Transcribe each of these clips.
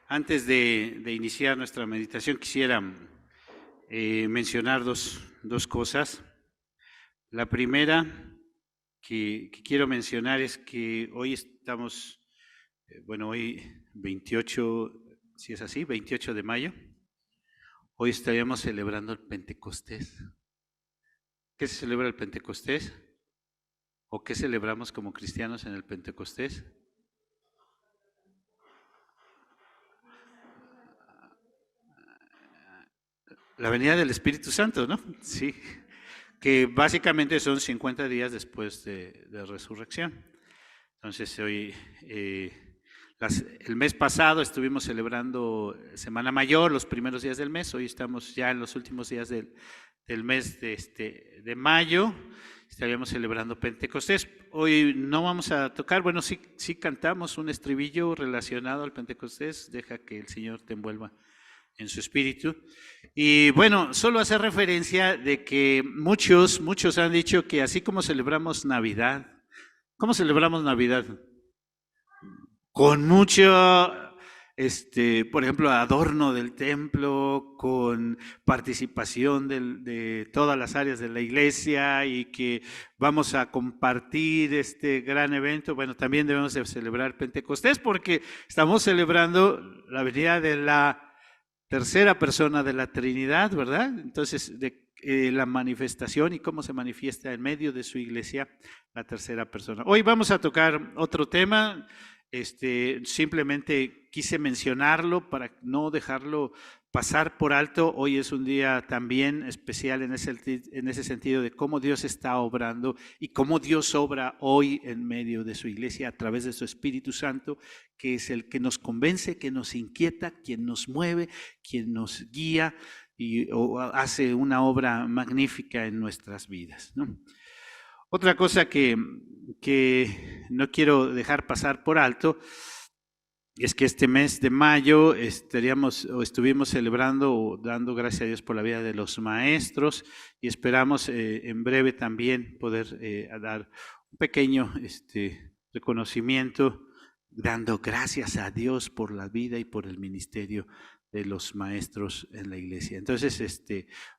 Antes de iniciar nuestra meditación, quisiera mencionar dos cosas. La primera que quiero mencionar es que hoy estamos, hoy 28, si es así, 28 de mayo, hoy estaríamos celebrando el Pentecostés. ¿Qué se celebra el Pentecostés? ¿O qué celebramos como cristianos en el Pentecostés? La venida del Espíritu Santo, ¿no? Sí, que básicamente son 50 días después de resurrección. Entonces, hoy, el mes pasado estuvimos celebrando Semana Mayor, los primeros días del mes, hoy estamos ya en los últimos días del mes de mayo, estaríamos celebrando Pentecostés. Hoy no vamos a tocar, bueno, sí cantamos un estribillo relacionado al Pentecostés, deja que el Señor te envuelva en su espíritu. Y bueno, solo hacer referencia de que muchos han dicho que así como celebramos Navidad, ¿cómo celebramos Navidad? Con mucho, por ejemplo, adorno del templo, con participación de todas las áreas de la iglesia y que vamos a compartir este gran evento. Bueno, también debemos de celebrar Pentecostés porque estamos celebrando la venida de la tercera persona de la Trinidad, ¿verdad? Entonces, la manifestación y cómo se manifiesta en medio de su iglesia la tercera persona. Hoy vamos a tocar otro tema, simplemente quise mencionarlo para no dejarlo pasar por alto. Hoy es un día también especial en ese sentido de cómo Dios está obrando y cómo Dios obra hoy en medio de su iglesia a través de su Espíritu Santo, que es el que nos convence, que nos inquieta, quien nos mueve, quien nos guía y hace una obra magnífica en nuestras vidas, ¿no? Otra cosa que no quiero dejar pasar por alto es que este mes de mayo estuvimos celebrando o dando gracias a Dios por la vida de los maestros y esperamos en breve también poder dar un pequeño reconocimiento, dando gracias a Dios por la vida y por el ministerio de los maestros en la iglesia. Entonces,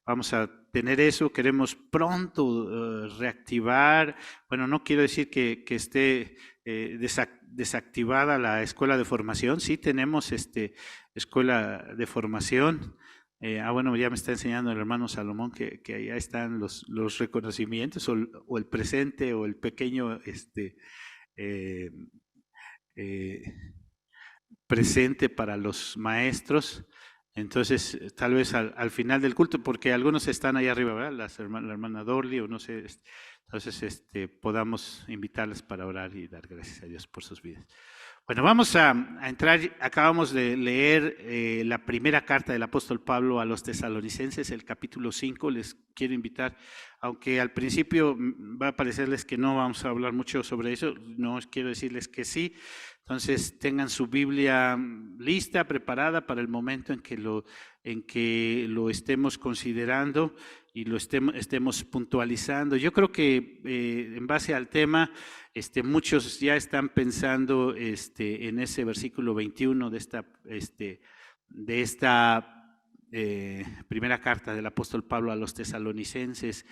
vamos a tener eso, queremos pronto reactivar, bueno, no quiero decir que esté desactivada la escuela de formación, sí tenemos escuela de formación. Bueno, ya me está enseñando el hermano Salomón que allá están los reconocimientos o el presente o el pequeño presente para los maestros. Entonces, tal vez al final del culto, porque algunos están allá arriba, ¿verdad? La hermana Dorli, o no sé, entonces podamos invitarles para orar y dar gracias a Dios por sus vidas. Bueno, vamos a entrar, acabamos de leer la primera carta del apóstol Pablo a los tesalonicenses, el capítulo 5, les quiero invitar, aunque al principio va a parecerles que no vamos a hablar mucho sobre eso, no quiero decirles que sí. Entonces tengan su Biblia lista, preparada para el momento en que lo estemos considerando y lo estemos puntualizando. Yo creo que en base al tema, muchos ya están pensando en ese versículo 21 de esta primera carta del apóstol Pablo a los tesalonicenses,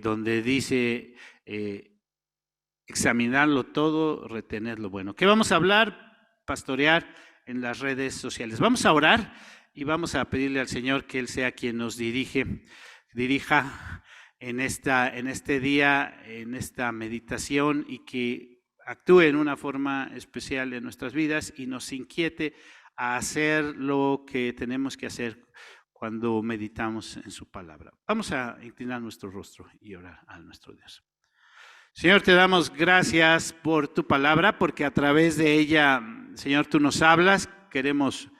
donde dice examinarlo todo, retener lo bueno. ¿Qué vamos a hablar? Pastorear en las redes sociales. Vamos a orar y vamos a pedirle al Señor que Él sea quien nos dirija en este día, en esta meditación, y que actúe en una forma especial en nuestras vidas y nos inquiete a hacer lo que tenemos que hacer cuando meditamos en su palabra. Vamos a inclinar nuestro rostro y orar a nuestro Dios. Señor, te damos gracias por tu palabra, porque a través de ella, Señor, tú nos hablas. Queremos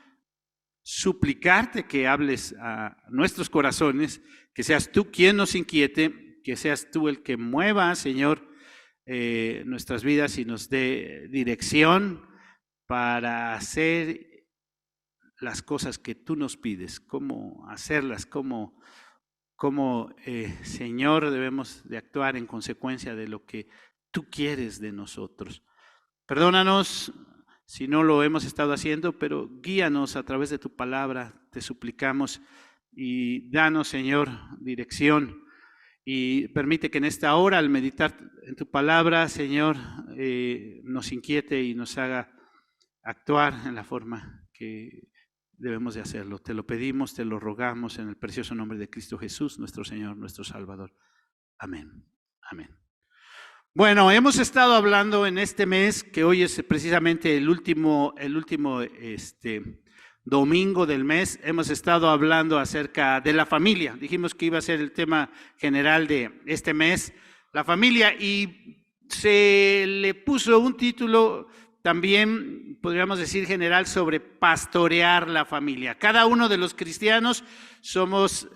suplicarte que hables a nuestros corazones, que seas tú quien nos inquiete, que seas tú el que mueva, Señor, nuestras vidas y nos dé dirección para hacer las cosas que tú nos pides, cómo hacerlas, cómo Señor, debemos de actuar en consecuencia de lo que tú quieres de nosotros. Perdónanos si no lo hemos estado haciendo, pero guíanos a través de tu palabra, te suplicamos, y danos, Señor, dirección, y permite que en esta hora, al meditar en tu palabra, Señor, nos inquiete y nos haga actuar en la forma que debemos de hacerlo. Te lo pedimos, te lo rogamos en el precioso nombre de Cristo Jesús, nuestro Señor, nuestro Salvador. Amén. Amén. Bueno, hemos estado hablando en este mes, que hoy es precisamente el último domingo del mes, hemos estado hablando acerca de la familia. Dijimos que iba a ser el tema general de este mes, la familia, y se le puso un título también, podríamos decir general, sobre pastorear la familia. Cada uno de los cristianos somos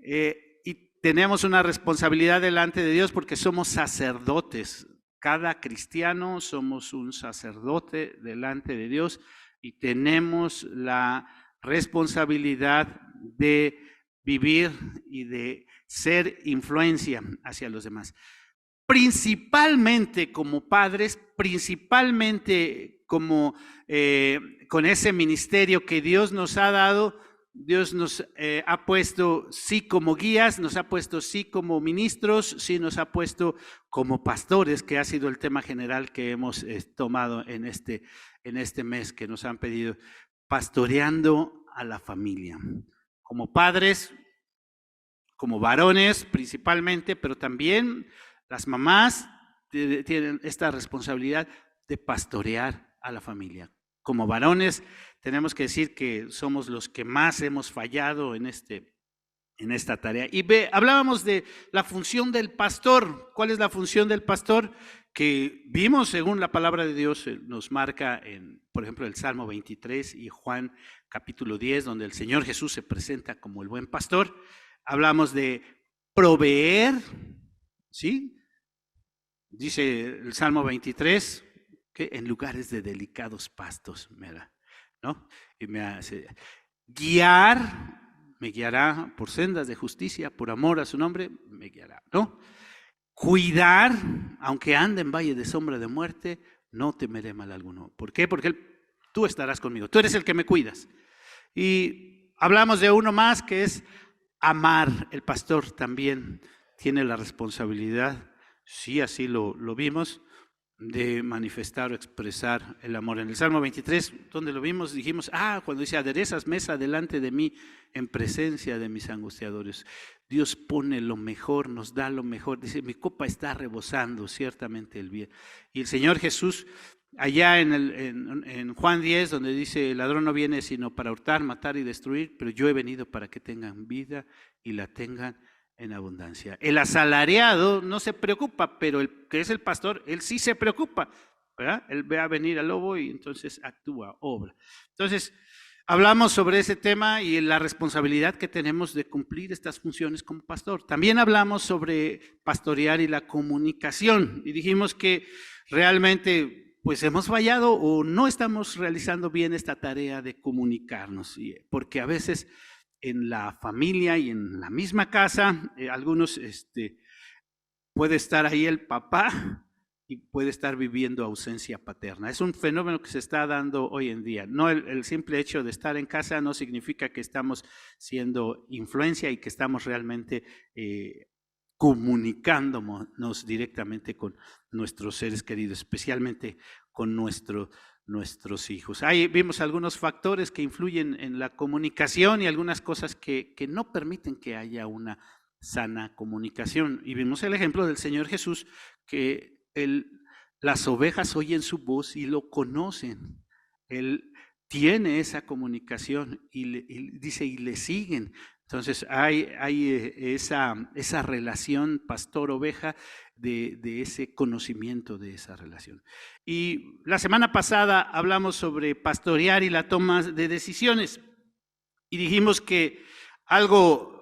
y tenemos una responsabilidad delante de Dios porque somos sacerdotes. Cada cristiano somos un sacerdote delante de Dios y tenemos la responsabilidad de vivir y de ser influencia hacia los demás. Principalmente como padres, principalmente como con ese ministerio que Dios nos ha dado. Dios nos ha puesto sí como guías, nos ha puesto sí como ministros, sí nos ha puesto como pastores, que ha sido el tema general que hemos tomado en este mes, que nos han pedido, pastoreando a la familia. Como padres, como varones principalmente, pero también las mamás tienen esta responsabilidad de pastorear a la familia. Como varones tenemos que decir que somos los que más hemos fallado en esta tarea. Y hablábamos de la función del pastor. ¿Cuál es la función del pastor? Que vimos según la palabra de Dios, nos marca por ejemplo, el Salmo 23 y Juan capítulo 10, donde el Señor Jesús se presenta como el buen pastor. Hablamos de proveer, ¿sí? Dice el Salmo 23, que en lugares de delicados pastos, ¿no? Y me hace guiar, me guiará por sendas de justicia, por amor a su nombre, me guiará, ¿no? Cuidar, aunque ande en valle de sombra de muerte, no temeré mal alguno. ¿Por qué? Porque tú estarás conmigo, tú eres el que me cuidas. Y hablamos de uno más, que es amar. El pastor también tiene la responsabilidad, sí, así lo vimos, de manifestar o expresar el amor. En el Salmo 23, donde lo vimos, dijimos, cuando dice, aderezas mesa delante de mí en presencia de mis angustiadores. Dios pone lo mejor, nos da lo mejor. Dice, mi copa está rebosando ciertamente el bien. Y el Señor Jesús, allá en Juan 10, donde dice, el ladrón no viene sino para hurtar, matar y destruir, pero yo he venido para que tengan vida y la tengan en abundancia. El asalariado no se preocupa, pero el que es el pastor, él sí se preocupa, ¿verdad? Él ve a venir al lobo y entonces actúa, obra. Entonces, hablamos sobre ese tema y la responsabilidad que tenemos de cumplir estas funciones como pastor. También hablamos sobre pastorear y la comunicación y dijimos que realmente pues hemos fallado o no estamos realizando bien esta tarea de comunicarnos, porque a veces en la familia y en la misma casa, algunos puede estar ahí el papá y puede estar viviendo ausencia paterna. Es un fenómeno que se está dando hoy en día. No el simple hecho de estar en casa no significa que estamos siendo influencia y que estamos realmente comunicándonos directamente con nuestros seres queridos, especialmente con nuestros hijos. Ahí vimos algunos factores que influyen en la comunicación y algunas cosas que no permiten que haya una sana comunicación. Y vimos el ejemplo del Señor Jesús, que las ovejas oyen su voz y lo conocen. Él tiene esa comunicación y dice, y le siguen. Entonces hay esa relación pastor-oveja de ese conocimiento de esa relación. Y la semana pasada hablamos sobre pastorear y la toma de decisiones. Y dijimos que algo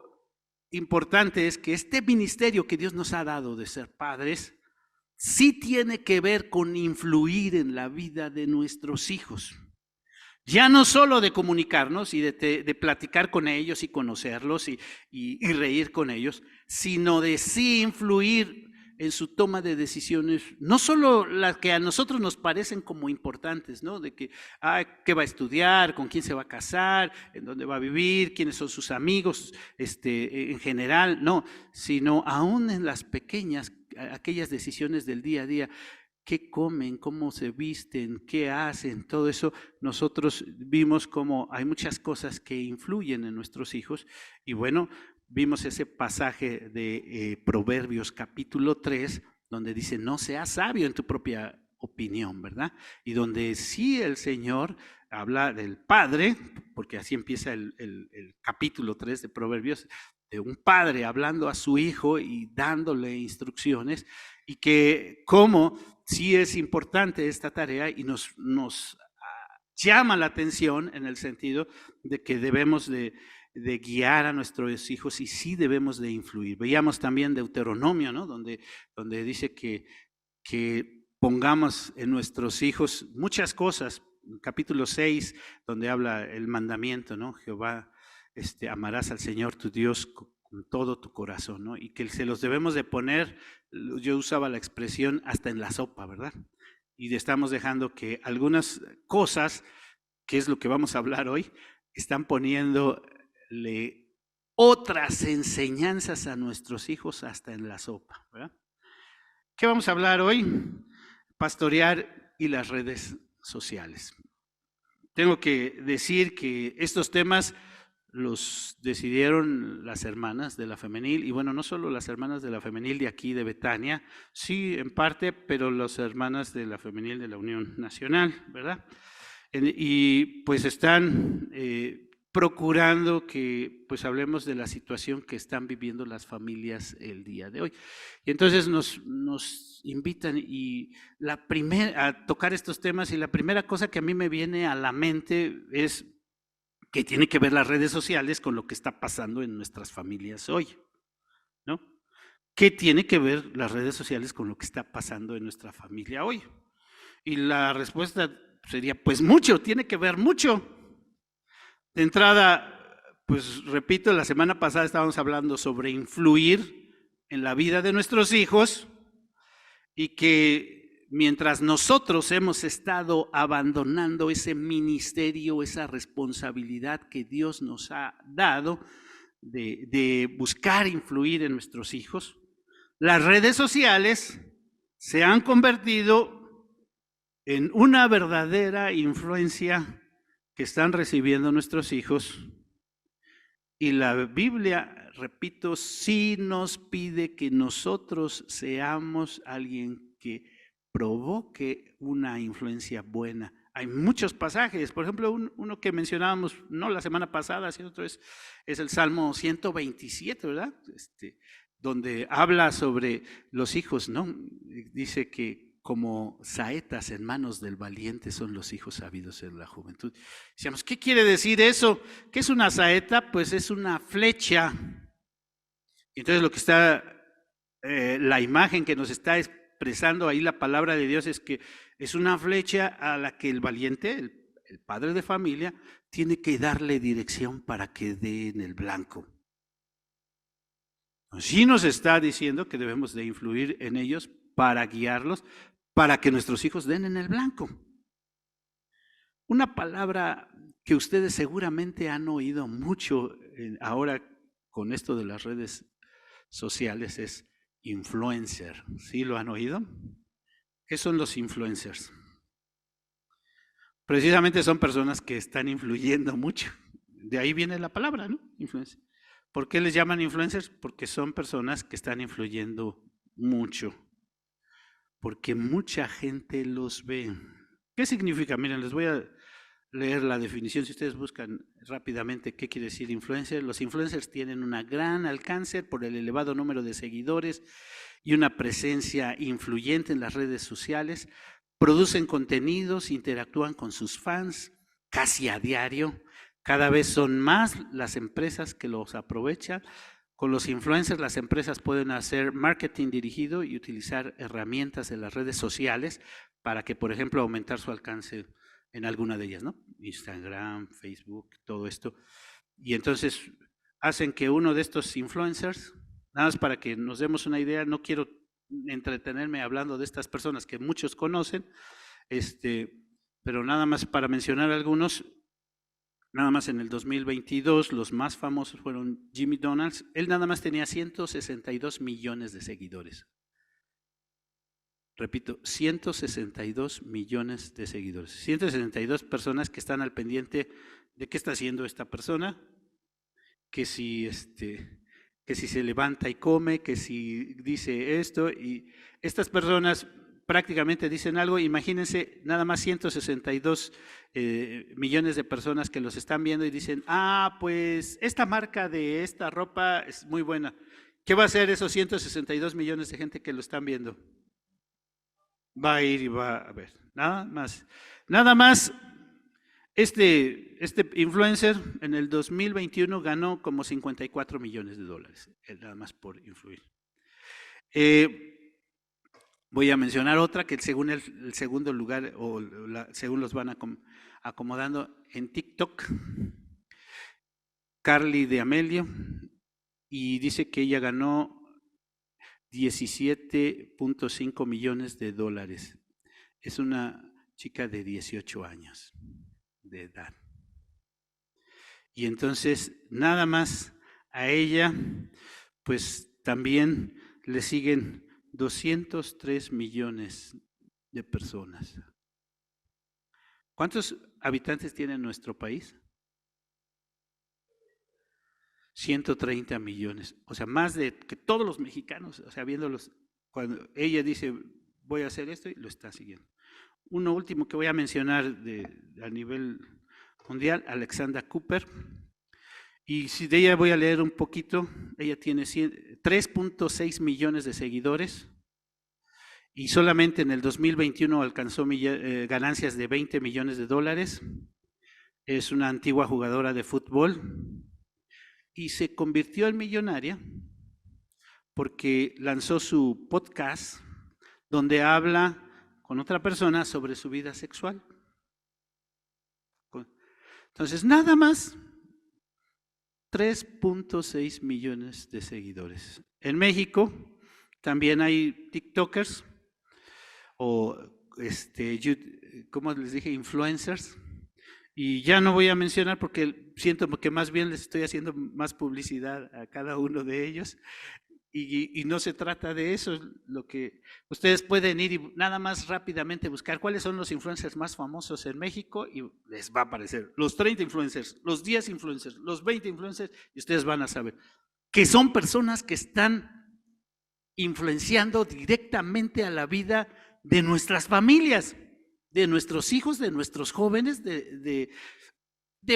importante es que este ministerio que Dios nos ha dado de ser padres, sí tiene que ver con influir en la vida de nuestros hijos. Ya no solo de comunicarnos y de platicar con ellos y conocerlos y reír con ellos, sino de sí influir en su toma de decisiones, no solo las que a nosotros nos parecen como importantes, ¿no? De que, qué va a estudiar, con quién se va a casar, en dónde va a vivir, quiénes son sus amigos, en general, no, sino aún en las pequeñas, aquellas decisiones del día a día. ¿Qué comen? ¿Cómo se visten? ¿Qué hacen? Todo eso nosotros vimos como hay muchas cosas que influyen en nuestros hijos y bueno, vimos ese pasaje de Proverbios capítulo 3, donde dice, no seas sabio en tu propia opinión, ¿verdad? Y donde sí el Señor habla del Padre, porque así empieza el capítulo 3 de Proverbios, de un padre hablando a su hijo y dándole instrucciones, y que como sí es importante esta tarea y nos llama la atención en el sentido de que debemos de guiar a nuestros hijos y sí debemos de influir. Veíamos también Deuteronomio, ¿no? Donde dice que pongamos en nuestros hijos muchas cosas. Capítulo 6, donde habla el mandamiento, ¿no? Jehová, amarás al Señor tu Dios con todo tu corazón, ¿no? Y que se los debemos de poner, yo usaba la expresión hasta en la sopa, ¿verdad? Y estamos dejando que algunas cosas, que es lo que vamos a hablar hoy, están poniéndole otras enseñanzas a nuestros hijos hasta en la sopa, ¿verdad? ¿Qué vamos a hablar hoy? Pastorear y las redes sociales. Tengo que decir que estos temas los decidieron las hermanas de la femenil, y bueno, no solo las hermanas de la femenil de aquí de Betania, sí en parte, pero las hermanas de la femenil de la Unión Nacional, ¿verdad? Y pues están procurando que pues hablemos de la situación que están viviendo las familias el día de hoy. Y entonces nos invitan a tocar estos temas, y la primera cosa que a mí me viene a la mente es que tiene que ver las redes sociales con lo que está pasando en nuestras familias hoy, ¿no? ¿Qué tiene que ver las redes sociales con lo que está pasando en nuestra familia hoy? Y la respuesta sería, pues mucho, tiene que ver mucho. De entrada, pues repito, la semana pasada estábamos hablando sobre influir en la vida de nuestros hijos y que mientras nosotros hemos estado abandonando ese ministerio, esa responsabilidad que Dios nos ha dado de buscar influir en nuestros hijos, las redes sociales se han convertido en una verdadera influencia que están recibiendo nuestros hijos. Y la Biblia, repito, sí nos pide que nosotros seamos alguien que provoque una influencia buena. Hay muchos pasajes, por ejemplo, uno que mencionábamos, no la semana pasada, sino otra vez, es el Salmo 127, ¿verdad? Donde habla sobre los hijos, ¿no? Dice que como saetas en manos del valiente son los hijos sabidos en la juventud. Decíamos, ¿qué quiere decir eso? ¿Qué es una saeta? Pues es una flecha. Entonces lo que está, la imagen que nos está expresando ahí la palabra de Dios es que es una flecha a la que el valiente, el padre de familia, tiene que darle dirección para que dé en el blanco. Sí nos está diciendo que debemos de influir en ellos para guiarlos, para que nuestros hijos den en el blanco. Una palabra que ustedes seguramente han oído mucho ahora con esto de las redes sociales es influencer. ¿Sí lo han oído? ¿Qué son los influencers? Precisamente son personas que están influyendo mucho. De ahí viene la palabra, ¿no? Influencer. ¿Por qué les llaman influencers? Porque son personas que están influyendo mucho. Porque mucha gente los ve. ¿Qué significa? Miren, les voy a leer la definición. Si ustedes buscan rápidamente qué quiere decir influencer, los influencers tienen un gran alcance por el elevado número de seguidores y una presencia influyente en las redes sociales, producen contenidos, interactúan con sus fans casi a diario, cada vez son más las empresas que los aprovechan. Con los influencers las empresas pueden hacer marketing dirigido y utilizar herramientas de las redes sociales para que, por ejemplo, aumentar su alcance en alguna de ellas, ¿no? Instagram, Facebook, todo esto. Y entonces hacen que uno de estos influencers, nada más para que nos demos una idea, no quiero entretenerme hablando de estas personas que muchos conocen, pero nada más para mencionar algunos, nada más en el 2022 los más famosos fueron Jimmy Donalds. Él nada más tenía 162 millones de seguidores. Repito, 162 millones de seguidores. 162 personas que están al pendiente de qué está haciendo esta persona, que si se levanta y come, que si dice esto, y estas personas prácticamente dicen algo. Imagínense nada más 162 millones de personas que los están viendo y dicen, pues esta marca de esta ropa es muy buena. ¿Qué va a hacer esos 162 millones de gente que lo están viendo? Va a ir y va a ver, nada más. Nada más, este influencer en el 2021 ganó como 54 millones de dólares, nada más por influir. Voy a mencionar otra que según el segundo lugar, o según los van acomodando en TikTok, Carly D'Amelio, y dice que ella ganó 17.5 millones de dólares. Es una chica de 18 años de edad. Y entonces, nada más a ella, pues también le siguen 203 millones de personas. ¿Cuántos habitantes tiene nuestro país? 130 millones, o sea, más de que todos los mexicanos, o sea, viéndolos, cuando ella dice, voy a hacer esto, y lo está siguiendo. Uno último que voy a mencionar a nivel mundial, Alexandra Cooper, y si de ella voy a leer un poquito. Ella tiene 3.6 millones de seguidores, y solamente en el 2021 alcanzó ganancias de 20 millones de dólares. Es una antigua jugadora de fútbol, y se convirtió en millonaria porque lanzó su podcast donde habla con otra persona sobre su vida sexual. Entonces, nada más 3.6 millones de seguidores. En México también hay TikTokers o ¿cómo les dije? Influencers. Y ya no voy a mencionar porque siento que más bien les estoy haciendo más publicidad a cada uno de ellos, y no se trata de eso. Lo que ustedes pueden ir y nada más rápidamente buscar cuáles son los influencers más famosos en México, y les va a aparecer los 30 influencers, los 10 influencers, los 20 influencers, y ustedes van a saber que son personas que están influenciando directamente a la vida de nuestras familias, de nuestros hijos, de nuestros jóvenes, de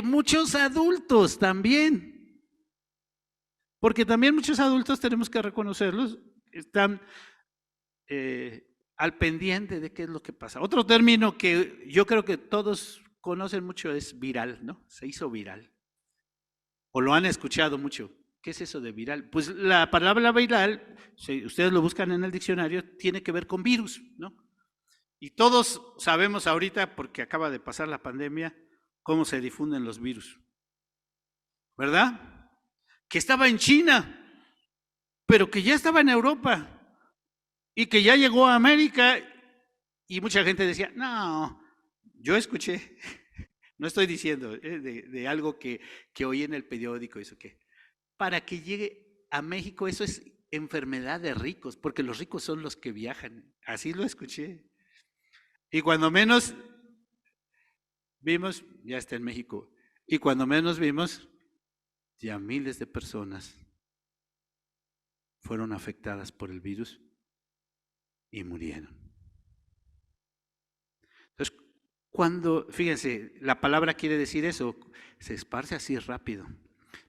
muchos adultos también. Porque también muchos adultos, tenemos que reconocerlos, están al pendiente de qué es lo que pasa. Otro término que yo creo que todos conocen mucho es viral, ¿no? Se hizo viral. O lo han escuchado mucho. ¿Qué es eso de viral? Pues la palabra viral, si ustedes lo buscan en el diccionario, tiene que ver con virus, ¿no? Y todos sabemos ahorita, porque acaba de pasar la pandemia, cómo se difunden los virus, ¿verdad? Que estaba en China, pero que ya estaba en Europa y que ya llegó a América, y mucha gente decía, no, yo escuché, no estoy diciendo de algo que oí en el periódico, eso que, para que llegue a México, eso es enfermedad de ricos, porque los ricos son los que viajan, así lo escuché. Y cuando menos vimos, ya está en México. Y cuando menos vimos, ya miles de personas fueron afectadas por el virus y murieron. Entonces, fíjense, la palabra quiere decir eso, se esparce así rápido.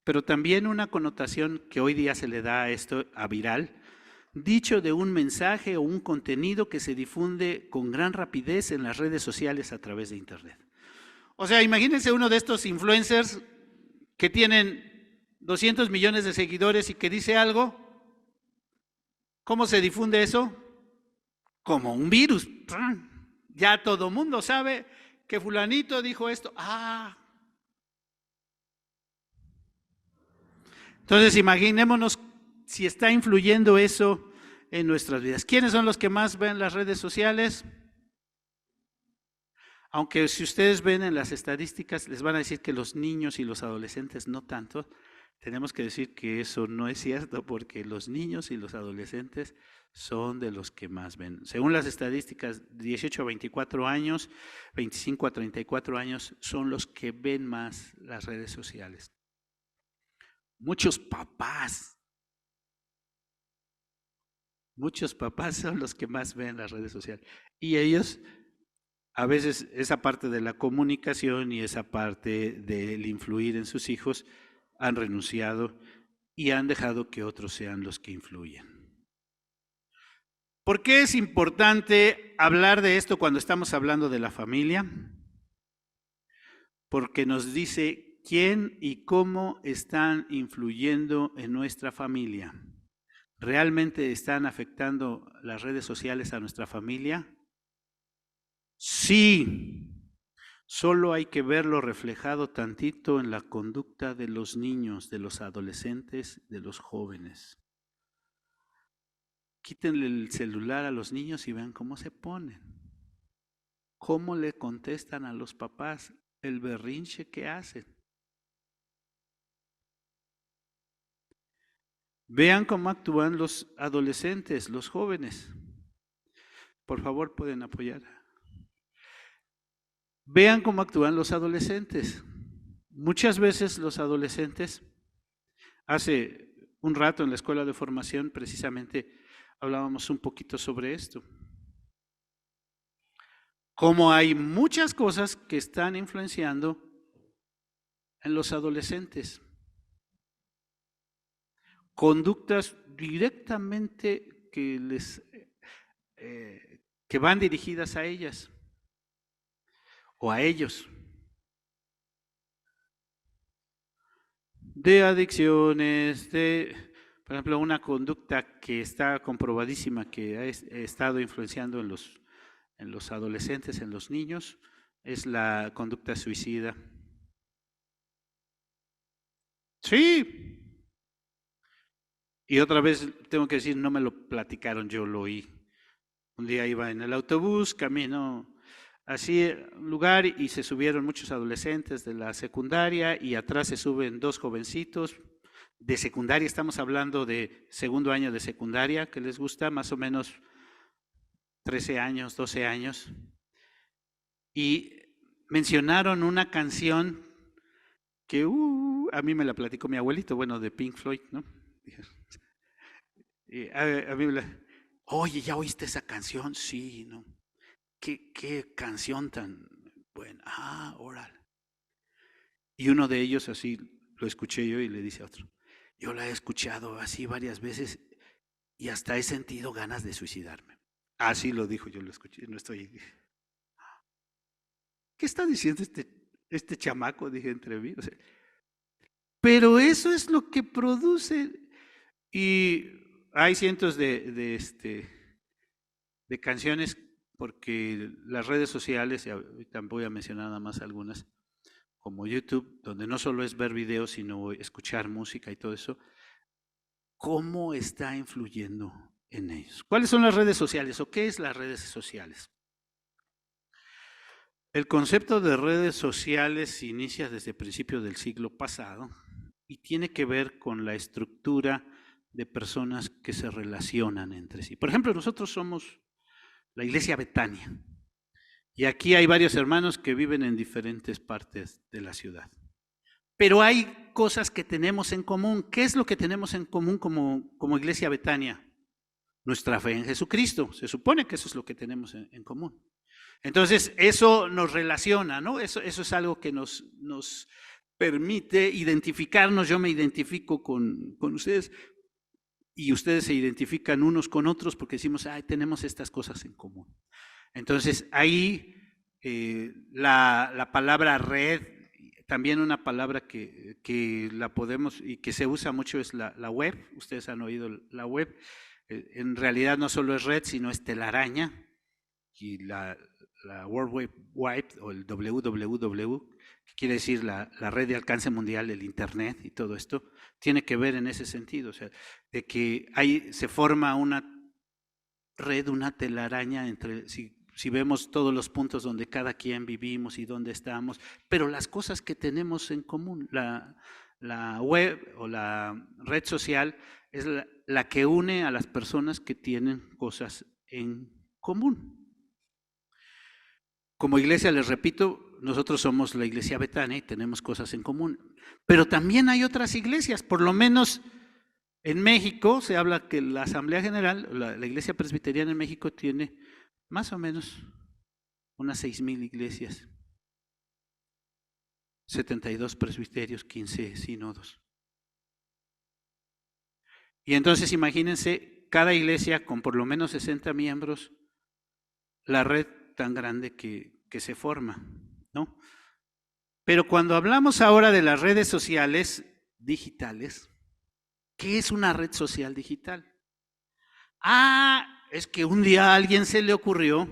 Pero también una connotación que hoy día se le da a esto, a viral, dicho de un mensaje o un contenido que se difunde con gran rapidez en las redes sociales a través de internet. O sea, imagínense uno de estos influencers que tienen 200 millones de seguidores y que dice algo. ¿Cómo se difunde eso? Como un virus. Ya todo mundo sabe que fulanito dijo esto. Entonces imaginémonos si está influyendo eso en nuestras vidas. ¿Quiénes son los que más ven las redes sociales? Aunque si ustedes ven en las estadísticas, les van a decir que los niños y los adolescentes no tanto. Tenemos que decir que eso no es cierto, porque los niños y los adolescentes son de los que más ven. Según las estadísticas, 18 a 24 años, 25 a 34 años son los que ven más las redes sociales. Muchos papás son los que más ven las redes sociales. Y ellos, a veces, esa parte de la comunicación y esa parte del influir en sus hijos, han renunciado y han dejado que otros sean los que influyen. ¿Por qué es importante hablar de esto cuando estamos hablando de la familia? Porque nos dice quién y cómo están influyendo en nuestra familia. ¿Realmente están afectando las redes sociales a nuestra familia? Sí. Solo hay que verlo reflejado tantito en la conducta de los niños, de los adolescentes, de los jóvenes. Quítenle el celular a los niños y vean cómo se ponen. Cómo le contestan a los papás, el berrinche que hacen. Vean cómo actúan los adolescentes, los jóvenes. Por favor, pueden apoyar. Vean cómo actúan los adolescentes. Muchas veces los adolescentes, hace un rato en la escuela de formación precisamente hablábamos un poquito sobre esto. Cómo hay muchas cosas que están influenciando en los adolescentes. Conductas directamente que van dirigidas a ellas o a ellos. De adicciones, por ejemplo, una conducta que está comprobadísima que ha estado influenciando en los adolescentes, en los niños, es la conducta suicida. Sí. Y otra vez tengo que decir, no me lo platicaron, yo lo oí. Un día iba en el autobús, camino así un lugar y se subieron muchos adolescentes de la secundaria y atrás se suben dos jovencitos de secundaria, estamos hablando de segundo año de secundaria, que les gusta más o menos 13 años, 12 años, y mencionaron una canción que a mí me la platicó mi abuelito, bueno, de Pink Floyd, ¿no? A mí oye, ¿ya oíste esa canción? Sí, ¿no? ¿Qué canción tan buena? Órale. Y uno de ellos así lo escuché yo y le dice a otro, yo la he escuchado así varias veces y hasta he sentido ganas de suicidarme. Así lo dijo, yo lo escuché, no estoy. ¿Qué está diciendo este chamaco? Dije entre mí. O sea, pero eso es lo que produce. Y hay cientos de canciones, porque las redes sociales, y ahorita voy a mencionar nada más algunas, como YouTube, donde no solo es ver videos, sino escuchar música y todo eso, ¿cómo está influyendo en ellos? ¿Cuáles son las redes sociales o qué es las redes sociales? El concepto de redes sociales se inicia desde principios del siglo pasado y tiene que ver con la estructura de personas que se relacionan entre sí. Por ejemplo, nosotros somos la Iglesia Betania y aquí hay varios hermanos que viven en diferentes partes de la ciudad. Pero hay cosas que tenemos en común. ¿Qué es lo que tenemos en común como Iglesia Betania? Nuestra fe en Jesucristo. Se supone que eso es lo que tenemos en común. Entonces, eso nos relaciona, ¿no? Eso es algo que nos permite identificarnos. Yo me identifico con ustedes y ustedes se identifican unos con otros porque decimos, tenemos estas cosas en común. Entonces, ahí la palabra red, también una palabra que la podemos y que se usa mucho es la web. Ustedes han oído la web. En realidad no solo es red, sino es telaraña. Y la World Wide o el WWW, que quiere decir la red de alcance mundial, el Internet y todo esto, tiene que ver en ese sentido. O sea, de que ahí se forma una red, una telaraña entre, si vemos todos los puntos donde cada quien vivimos y dónde estamos, pero las cosas que tenemos en común, la web o la red social es la que une a las personas que tienen cosas en común. Como iglesia, les repito, nosotros somos la iglesia Betania y tenemos cosas en común, pero también hay otras iglesias, por lo menos en México se habla que la Asamblea General, la iglesia presbiteriana en México tiene más o menos unas 6,000 iglesias, 72 presbiterios, 15 sínodos. Y entonces imagínense, cada iglesia con por lo menos 60 miembros, la red tan grande que se forma, ¿no? Pero cuando hablamos ahora de las redes sociales digitales, ¿qué es una red social digital? Es que un día a alguien se le ocurrió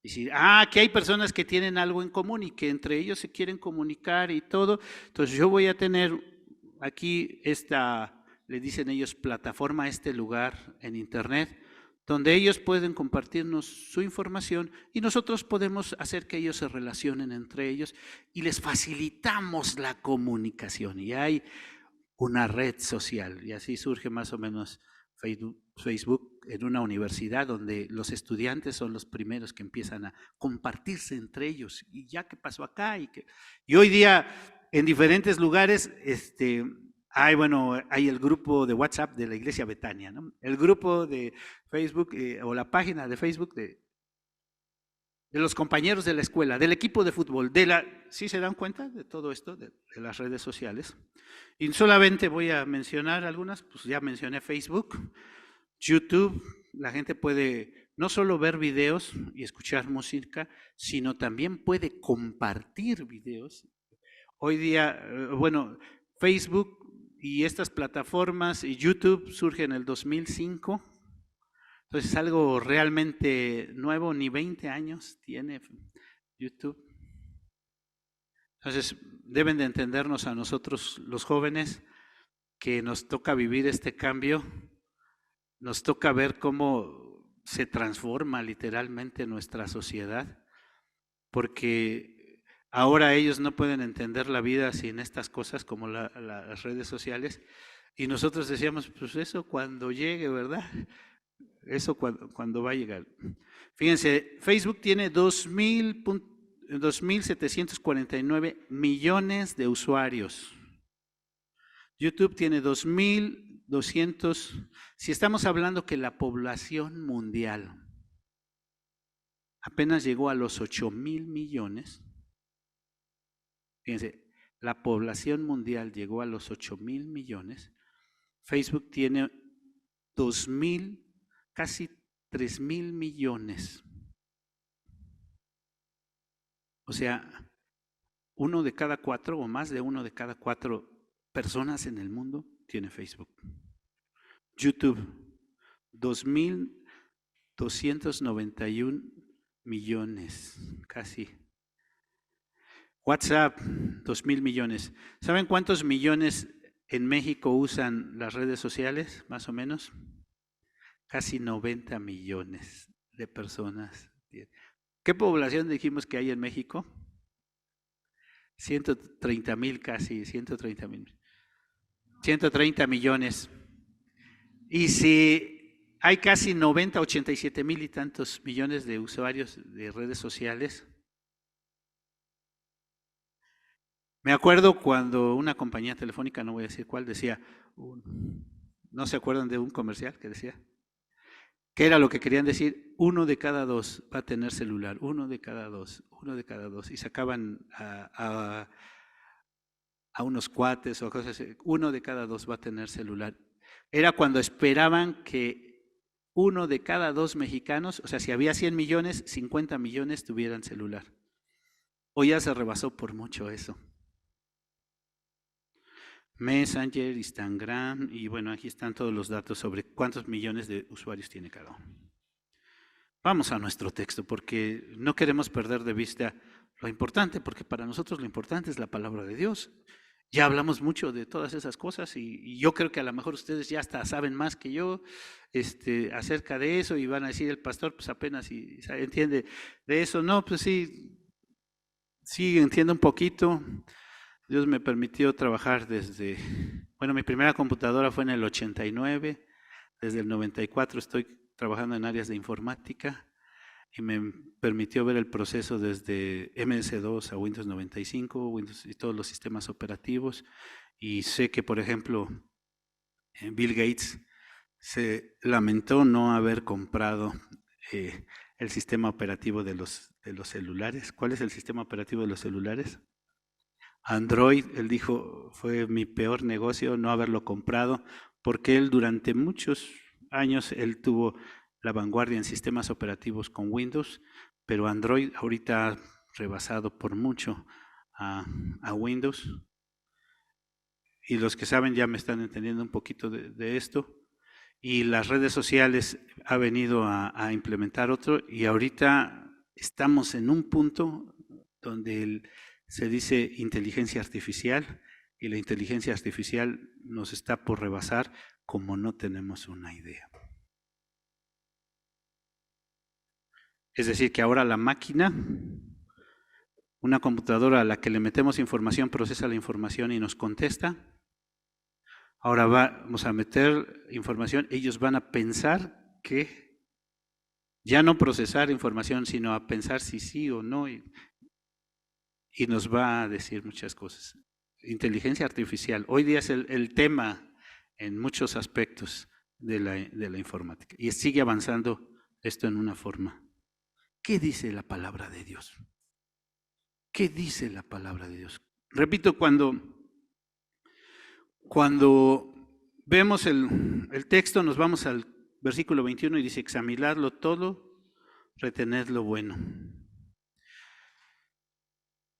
decir, que hay personas que tienen algo en común y que entre ellos se quieren comunicar y todo, entonces yo voy a tener aquí le dicen ellos plataforma, este lugar en internet, donde ellos pueden compartirnos su información y nosotros podemos hacer que ellos se relacionen entre ellos y les facilitamos la comunicación. Y hay una red social y así surge más o menos Facebook en una universidad donde los estudiantes son los primeros que empiezan a compartirse entre ellos y ya qué pasó acá y hoy día en diferentes lugares hay el grupo de WhatsApp de la iglesia Betania, ¿no? El grupo de Facebook o la página de Facebook de los compañeros de la escuela, del equipo de fútbol, ¿sí se dan cuenta de todo esto, de las redes sociales? Y solamente voy a mencionar algunas, pues ya mencioné Facebook, YouTube, la gente puede no solo ver videos y escuchar música, sino también puede compartir videos. Hoy día, Facebook y estas plataformas y YouTube surgen en el 2005, entonces es algo realmente nuevo, ni 20 años tiene YouTube. Entonces deben de entendernos a nosotros los jóvenes que nos toca vivir este cambio, nos toca ver cómo se transforma literalmente nuestra sociedad, porque ahora ellos no pueden entender la vida sin estas cosas como las redes sociales y nosotros decíamos, pues eso cuando llegue, ¿verdad? Eso cuando va a llegar. Fíjense, Facebook tiene 2,749 millones de usuarios. YouTube tiene 2,200. Si estamos hablando que la población mundial apenas llegó a los 8,000 millones, fíjense, la población mundial llegó a los 8,000 millones, Facebook tiene 2,000, casi 3,000 millones. O sea, 1 de cada 4 o más de 1 de cada 4 personas en el mundo tiene Facebook. YouTube, 2,291 millones, casi. WhatsApp, 2,000 millones. ¿Saben cuántos millones en México usan las redes sociales, más o menos? Casi 90 millones de personas. ¿Qué población dijimos que hay en México? 130,000 casi, 130,000. 130 millones. Y si hay casi 90, 87,000 y tantos millones de usuarios de redes sociales. Me acuerdo cuando una compañía telefónica, no voy a decir cuál, decía, ¿no se acuerdan de un comercial que decía? ¿Qué era lo que querían decir? 1 de cada 2 va a tener celular, 1 de cada 2, 1 de cada 2. Y sacaban a unos cuates o cosas así, 1 de cada 2 va a tener celular. Era cuando esperaban que 1 de cada 2 mexicanos, o sea, si había 100 millones, 50 millones tuvieran celular. Hoy ya se rebasó por mucho eso. Messenger, Instagram, y bueno, aquí están todos los datos sobre cuántos millones de usuarios tiene cada uno. Vamos a nuestro texto, porque no queremos perder de vista lo importante, porque para nosotros lo importante es la palabra de Dios. Ya hablamos mucho de todas esas cosas y yo creo que a lo mejor ustedes ya hasta saben más que yo acerca de eso y van a decir el pastor pues apenas si entiende de eso. No, pues sí entiendo un poquito. Dios me permitió trabajar bueno, mi primera computadora fue en el 89, desde el 94 estoy trabajando en áreas de informática y me permitió ver el proceso desde MS2 a Windows 95, Windows y todos los sistemas operativos. Y sé que, por ejemplo, Bill Gates se lamentó no haber comprado el sistema operativo de los celulares. ¿Cuál es el sistema operativo de los celulares? Android. Él dijo, fue mi peor negocio no haberlo comprado, porque él durante muchos años, él tuvo la vanguardia en sistemas operativos con Windows, pero Android ahorita ha rebasado por mucho a Windows. Y los que saben ya me están entendiendo un poquito de esto. Y las redes sociales ha venido a implementar otro y ahorita estamos en un punto donde se dice inteligencia artificial y la inteligencia artificial nos está por rebasar como no tenemos una idea. Es decir, que ahora la máquina, una computadora a la que le metemos información, procesa la información y nos contesta. Ahora vamos a meter información, ellos van a pensar que, ya no procesar información, sino a pensar si sí o no, y nos va a decir muchas cosas. Inteligencia artificial, hoy día es el tema en muchos aspectos de la informática, y sigue avanzando esto en una forma. ¿Qué dice la palabra de Dios? ¿Qué dice la palabra de Dios? Repito, cuando vemos el texto, nos vamos al versículo 21 y dice, examinarlo todo, retener lo bueno.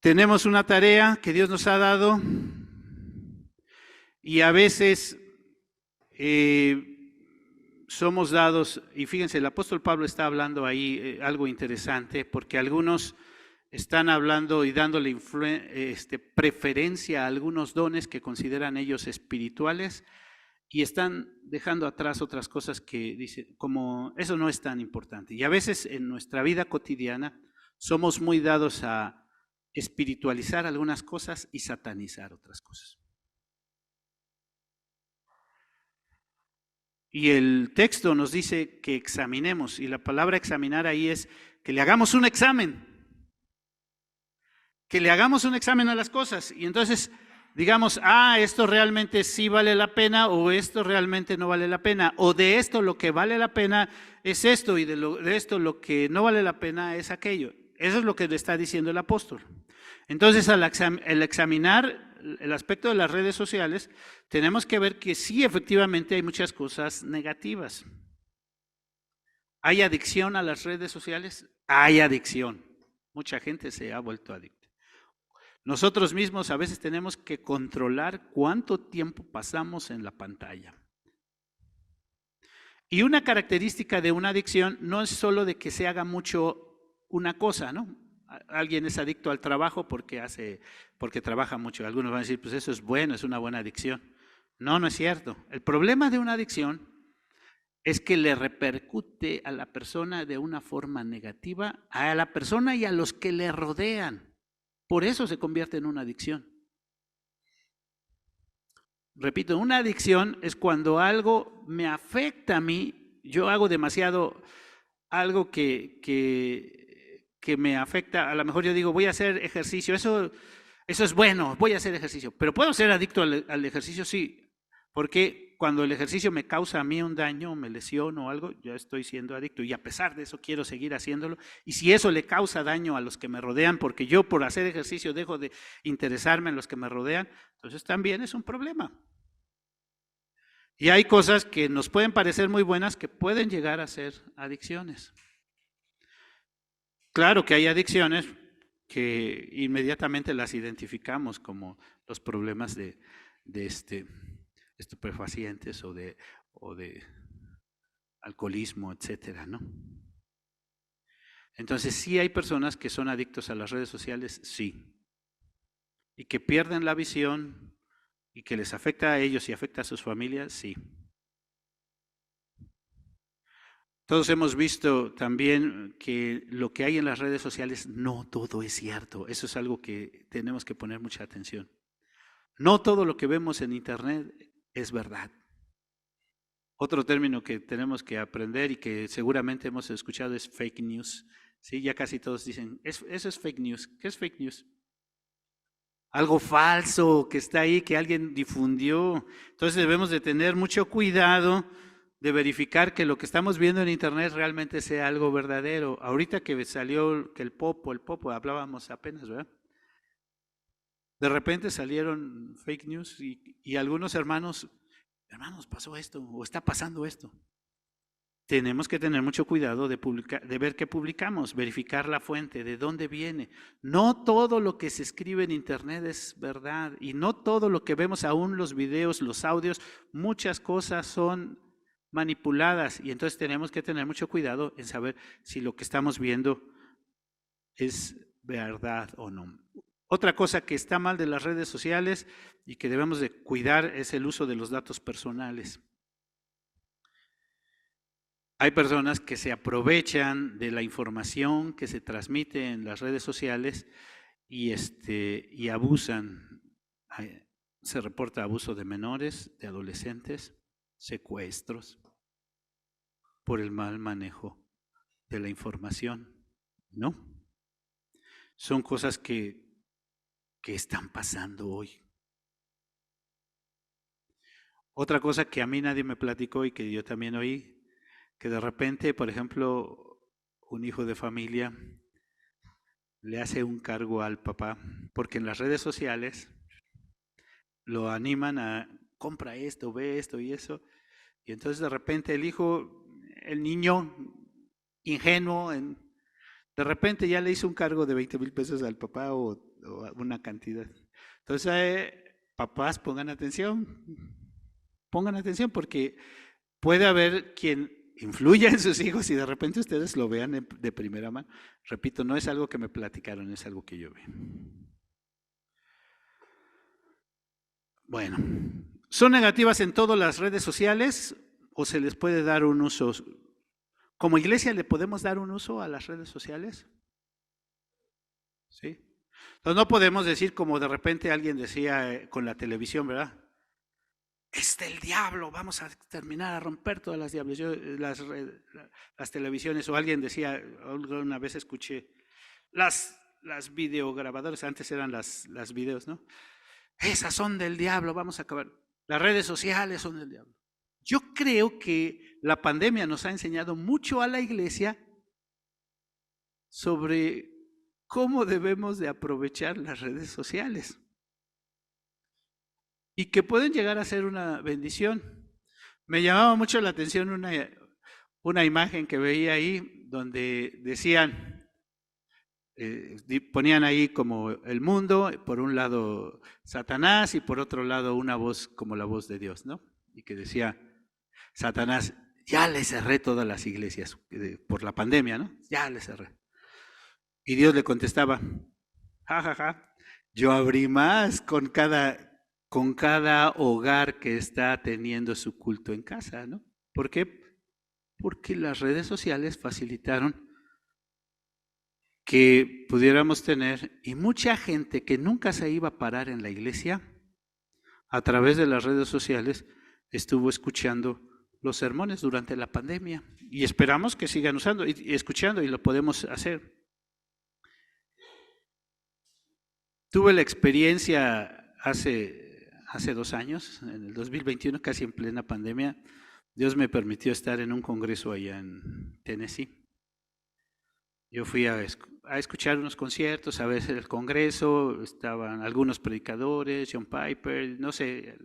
Tenemos una tarea que Dios nos ha dado y a veces somos dados, y fíjense, el apóstol Pablo está hablando ahí algo interesante, porque algunos están hablando y dándole preferencia a algunos dones que consideran ellos espirituales y están dejando atrás otras cosas que dicen, como eso no es tan importante. Y a veces en nuestra vida cotidiana somos muy dados a espiritualizar algunas cosas y satanizar otras cosas. Y el texto nos dice que examinemos, y la palabra examinar ahí es que le hagamos un examen. Que le hagamos un examen a las cosas. Y entonces digamos, esto realmente sí vale la pena o esto realmente no vale la pena. O de esto lo que vale la pena es esto y de esto lo que no vale la pena es aquello. Eso es lo que le está diciendo el apóstol. Entonces, al examinar el aspecto de las redes sociales, tenemos que ver que sí, efectivamente hay muchas cosas negativas. ¿Hay adicción a las redes sociales? Hay adicción. Mucha gente se ha vuelto adicta. Nosotros mismos a veces tenemos que controlar cuánto tiempo pasamos en la pantalla. Y una característica de una adicción no es solo de que se haga mucho una cosa, ¿no? Alguien es adicto al trabajo porque trabaja mucho. Algunos van a decir, pues eso es bueno, es una buena adicción. No, no es cierto. El problema de una adicción es que le repercute a la persona de una forma negativa, a la persona y a los que le rodean. Por eso se convierte en una adicción. Repito, una adicción es cuando algo me afecta a mí, yo hago demasiado algo que me afecta, a lo mejor yo digo, voy a hacer ejercicio, eso es bueno, voy a hacer ejercicio, pero ¿puedo ser adicto al ejercicio? Sí, porque cuando el ejercicio me causa a mí un daño, me lesiono o algo, yo estoy siendo adicto y a pesar de eso quiero seguir haciéndolo. Y si eso le causa daño a los que me rodean, porque yo por hacer ejercicio dejo de interesarme en los que me rodean, entonces también es un problema. Y hay cosas que nos pueden parecer muy buenas que pueden llegar a ser adicciones. Claro que hay adicciones que inmediatamente las identificamos como los problemas de estupefacientes o de alcoholismo, etcétera, ¿no? Entonces, sí hay personas que son adictos a las redes sociales, sí, y que pierden la visión y que les afecta a ellos y afecta a sus familias, sí. Todos hemos visto también que lo que hay en las redes sociales, no todo es cierto. Eso es algo que tenemos que poner mucha atención. No todo lo que vemos en Internet es verdad. Otro término que tenemos que aprender y que seguramente hemos escuchado es fake news. ¿Sí? Ya casi todos dicen, eso es fake news. ¿Qué es fake news? Algo falso que está ahí, que alguien difundió. Entonces debemos de tener mucho cuidado de verificar que lo que estamos viendo en Internet realmente sea algo verdadero. Ahorita que salió que el Popo, hablábamos apenas, ¿verdad? De repente salieron fake news y algunos hermanos, pasó esto o está pasando esto. Tenemos que tener mucho cuidado de ver qué publicamos, verificar la fuente, de dónde viene. No todo lo que se escribe en Internet es verdad y no todo lo que vemos, aún los videos, los audios, muchas cosas son manipuladas y entonces tenemos que tener mucho cuidado en saber si lo que estamos viendo es verdad o no. Otra cosa que está mal de las redes sociales y que debemos de cuidar es el uso de los datos personales. Hay personas que se aprovechan de la información que se transmite en las redes sociales y abusan. Se reporta abuso de menores, de adolescentes, secuestros, por el mal manejo de la información, ¿no? Son cosas que están pasando hoy. Otra cosa que a mí nadie me platicó y que yo también oí, que de repente, por ejemplo, un hijo de familia le hace un cargo al papá, porque en las redes sociales lo animan a compra esto, ve esto y eso, y entonces de repente el niño ingenuo, de repente ya le hizo un cargo de 20,000 pesos al papá o una cantidad. Entonces, papás, pongan atención porque puede haber quien influya en sus hijos y de repente ustedes lo vean de primera mano. Repito, no es algo que me platicaron, es algo que yo vi. Bueno, ¿son negativas en todas las redes sociales o se les puede dar un uso? ¿Como iglesia le podemos dar un uso a las redes sociales? ¿Sí? Entonces no podemos decir como de repente alguien decía con la televisión, ¿verdad? Es del diablo, vamos a terminar a romper todas las televisiones. O alguien decía, una vez escuché, las videograbadoras, antes eran las videos, ¿no? Esas son del diablo, vamos a acabar. Las redes sociales son del diablo. Yo creo que la pandemia nos ha enseñado mucho a la iglesia sobre cómo debemos de aprovechar las redes sociales y que pueden llegar a ser una bendición. Me llamaba mucho la atención una imagen que veía ahí donde decían, ponían ahí como el mundo, por un lado Satanás y por otro lado una voz como la voz de Dios, ¿no? Y que decía, Satanás, ya le cerré todas las iglesias por la pandemia, ¿no? Ya le cerré. Y Dios le contestaba, ja, yo abrí más con cada hogar que está teniendo su culto en casa, ¿no? ¿Por qué? Porque las redes sociales facilitaron que pudiéramos tener, y mucha gente que nunca se iba a parar en la iglesia, a través de las redes sociales, estuvo escuchando los sermones durante la pandemia. Y esperamos que sigan usando y escuchando, y lo podemos hacer. Tuve la experiencia hace 2 años, en el 2021, casi en plena pandemia. Dios me permitió estar en un congreso allá en Tennessee. Yo fui a escuchar unos conciertos, a veces el congreso, estaban algunos predicadores, John Piper, no sé,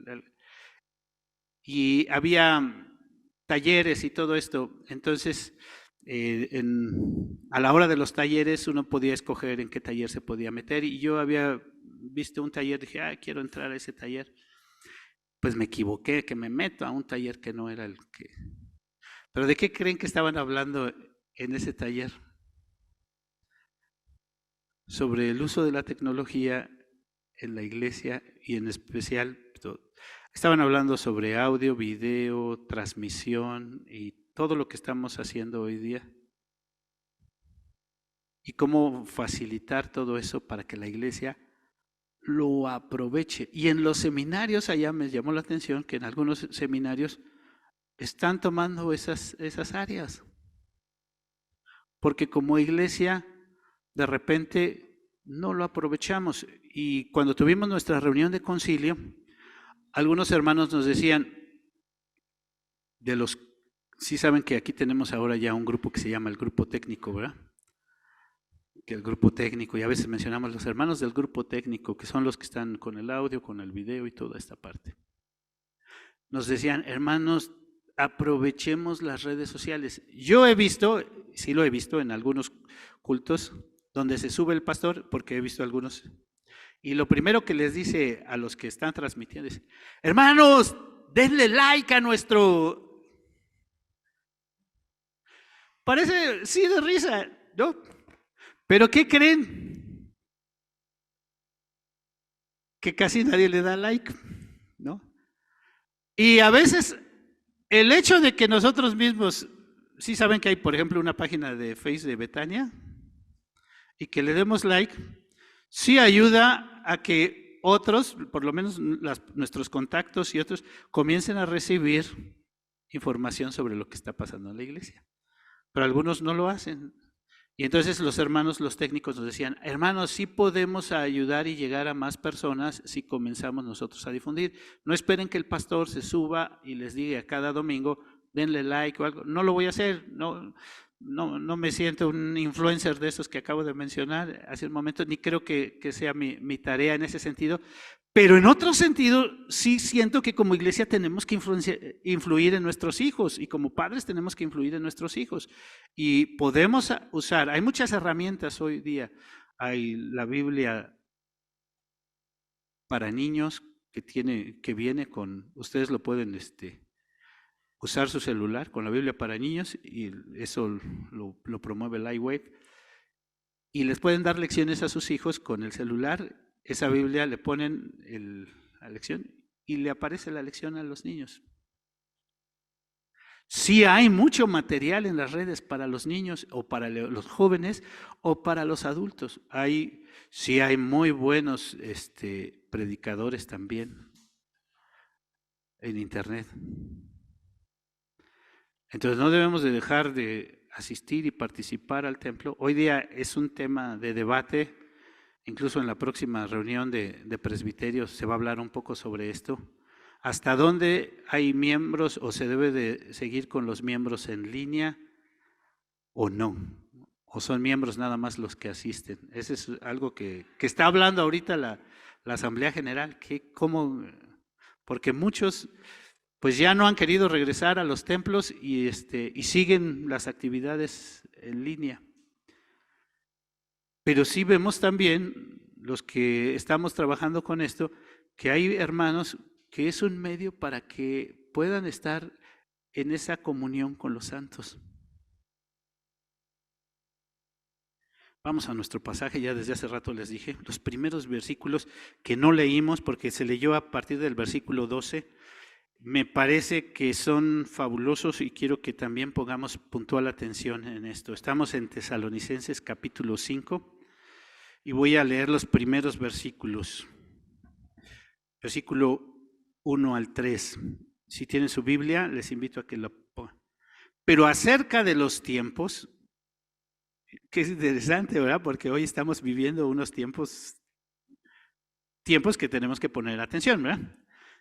y había talleres y todo esto. Entonces, a la hora de los talleres uno podía escoger en qué taller se podía meter y yo había visto un taller, dije, quiero entrar a ese taller. Pues me equivoqué, que me meto a un taller que no era el que... ¿Pero de qué creen que estaban hablando en ese taller? Sobre el uso de la tecnología en la iglesia y en especial esto. Estaban hablando sobre audio, video, transmisión y todo lo que estamos haciendo hoy día. Y cómo facilitar todo eso para que la iglesia lo aproveche. Y en los seminarios, allá me llamó la atención que en algunos seminarios están tomando esas áreas. Porque como iglesia, de repente no lo aprovechamos. Y cuando tuvimos nuestra reunión de concilio, algunos hermanos nos decían, sí saben que aquí tenemos ahora ya un grupo que se llama el grupo técnico, ¿verdad? Que el grupo técnico, y a veces mencionamos los hermanos del grupo técnico, que son los que están con el audio, con el video y toda esta parte. Nos decían, hermanos, aprovechemos las redes sociales. Yo he visto, sí lo he visto en algunos cultos, donde se sube el pastor, porque he visto algunos, y lo primero que les dice a los que están transmitiendo es, hermanos, denle like a nuestro... Parece, sí, de risa, ¿no? Pero ¿qué creen? Que casi nadie le da like, ¿no? Y a veces el hecho de que nosotros mismos, sí saben que hay, por ejemplo, una página de Facebook de Betania, y que le demos like, sí ayuda a que otros, por lo menos nuestros contactos y otros, comiencen a recibir información sobre lo que está pasando en la iglesia. Pero algunos no lo hacen. Y entonces los hermanos, los técnicos nos decían, hermanos, sí podemos ayudar y llegar a más personas si comenzamos nosotros a difundir. No esperen que el pastor se suba y les diga cada domingo, denle like o algo. No lo voy a hacer, no me siento un influencer de esos que acabo de mencionar hace un momento, ni creo que sea mi tarea en ese sentido. Pero en otro sentido, sí siento que como iglesia tenemos que influir en nuestros hijos y como padres tenemos que influir en nuestros hijos. Y podemos usar, hay muchas herramientas hoy día. Hay la Biblia para niños que viene con, ustedes lo pueden usar su celular con la Biblia para niños y eso lo promueve el iWave. Y les pueden dar lecciones a sus hijos con el celular. Esa Biblia le ponen la lección y le aparece la lección a los niños. Sí hay mucho material en las redes para los niños o para los jóvenes o para los adultos. Sí hay muy buenos predicadores también en internet. Entonces no debemos de dejar de asistir y participar al templo. Hoy día es un tema de debate. Incluso en la próxima reunión de presbiterios se va a hablar un poco sobre esto. ¿Hasta dónde hay miembros o se debe de seguir con los miembros en línea o no? ¿O son miembros nada más los que asisten? Ese es algo que está hablando ahorita la Asamblea General. Porque muchos pues ya no han querido regresar a los templos y siguen las actividades en línea. Pero sí vemos también, los que estamos trabajando con esto, que hay hermanos que es un medio para que puedan estar en esa comunión con los santos. Vamos a nuestro pasaje, ya desde hace rato les dije, los primeros versículos que no leímos porque se leyó a partir del versículo 12, me parece que son fabulosos y quiero que también pongamos puntual atención en esto. Estamos en Tesalonicenses capítulo 5 y voy a leer los primeros versículos. Versículo 1 al 3. Si tienen su Biblia, les invito a que lo pongan. Pero acerca de los tiempos, que es interesante, ¿verdad? Porque hoy estamos viviendo unos tiempos que tenemos que poner atención, ¿verdad?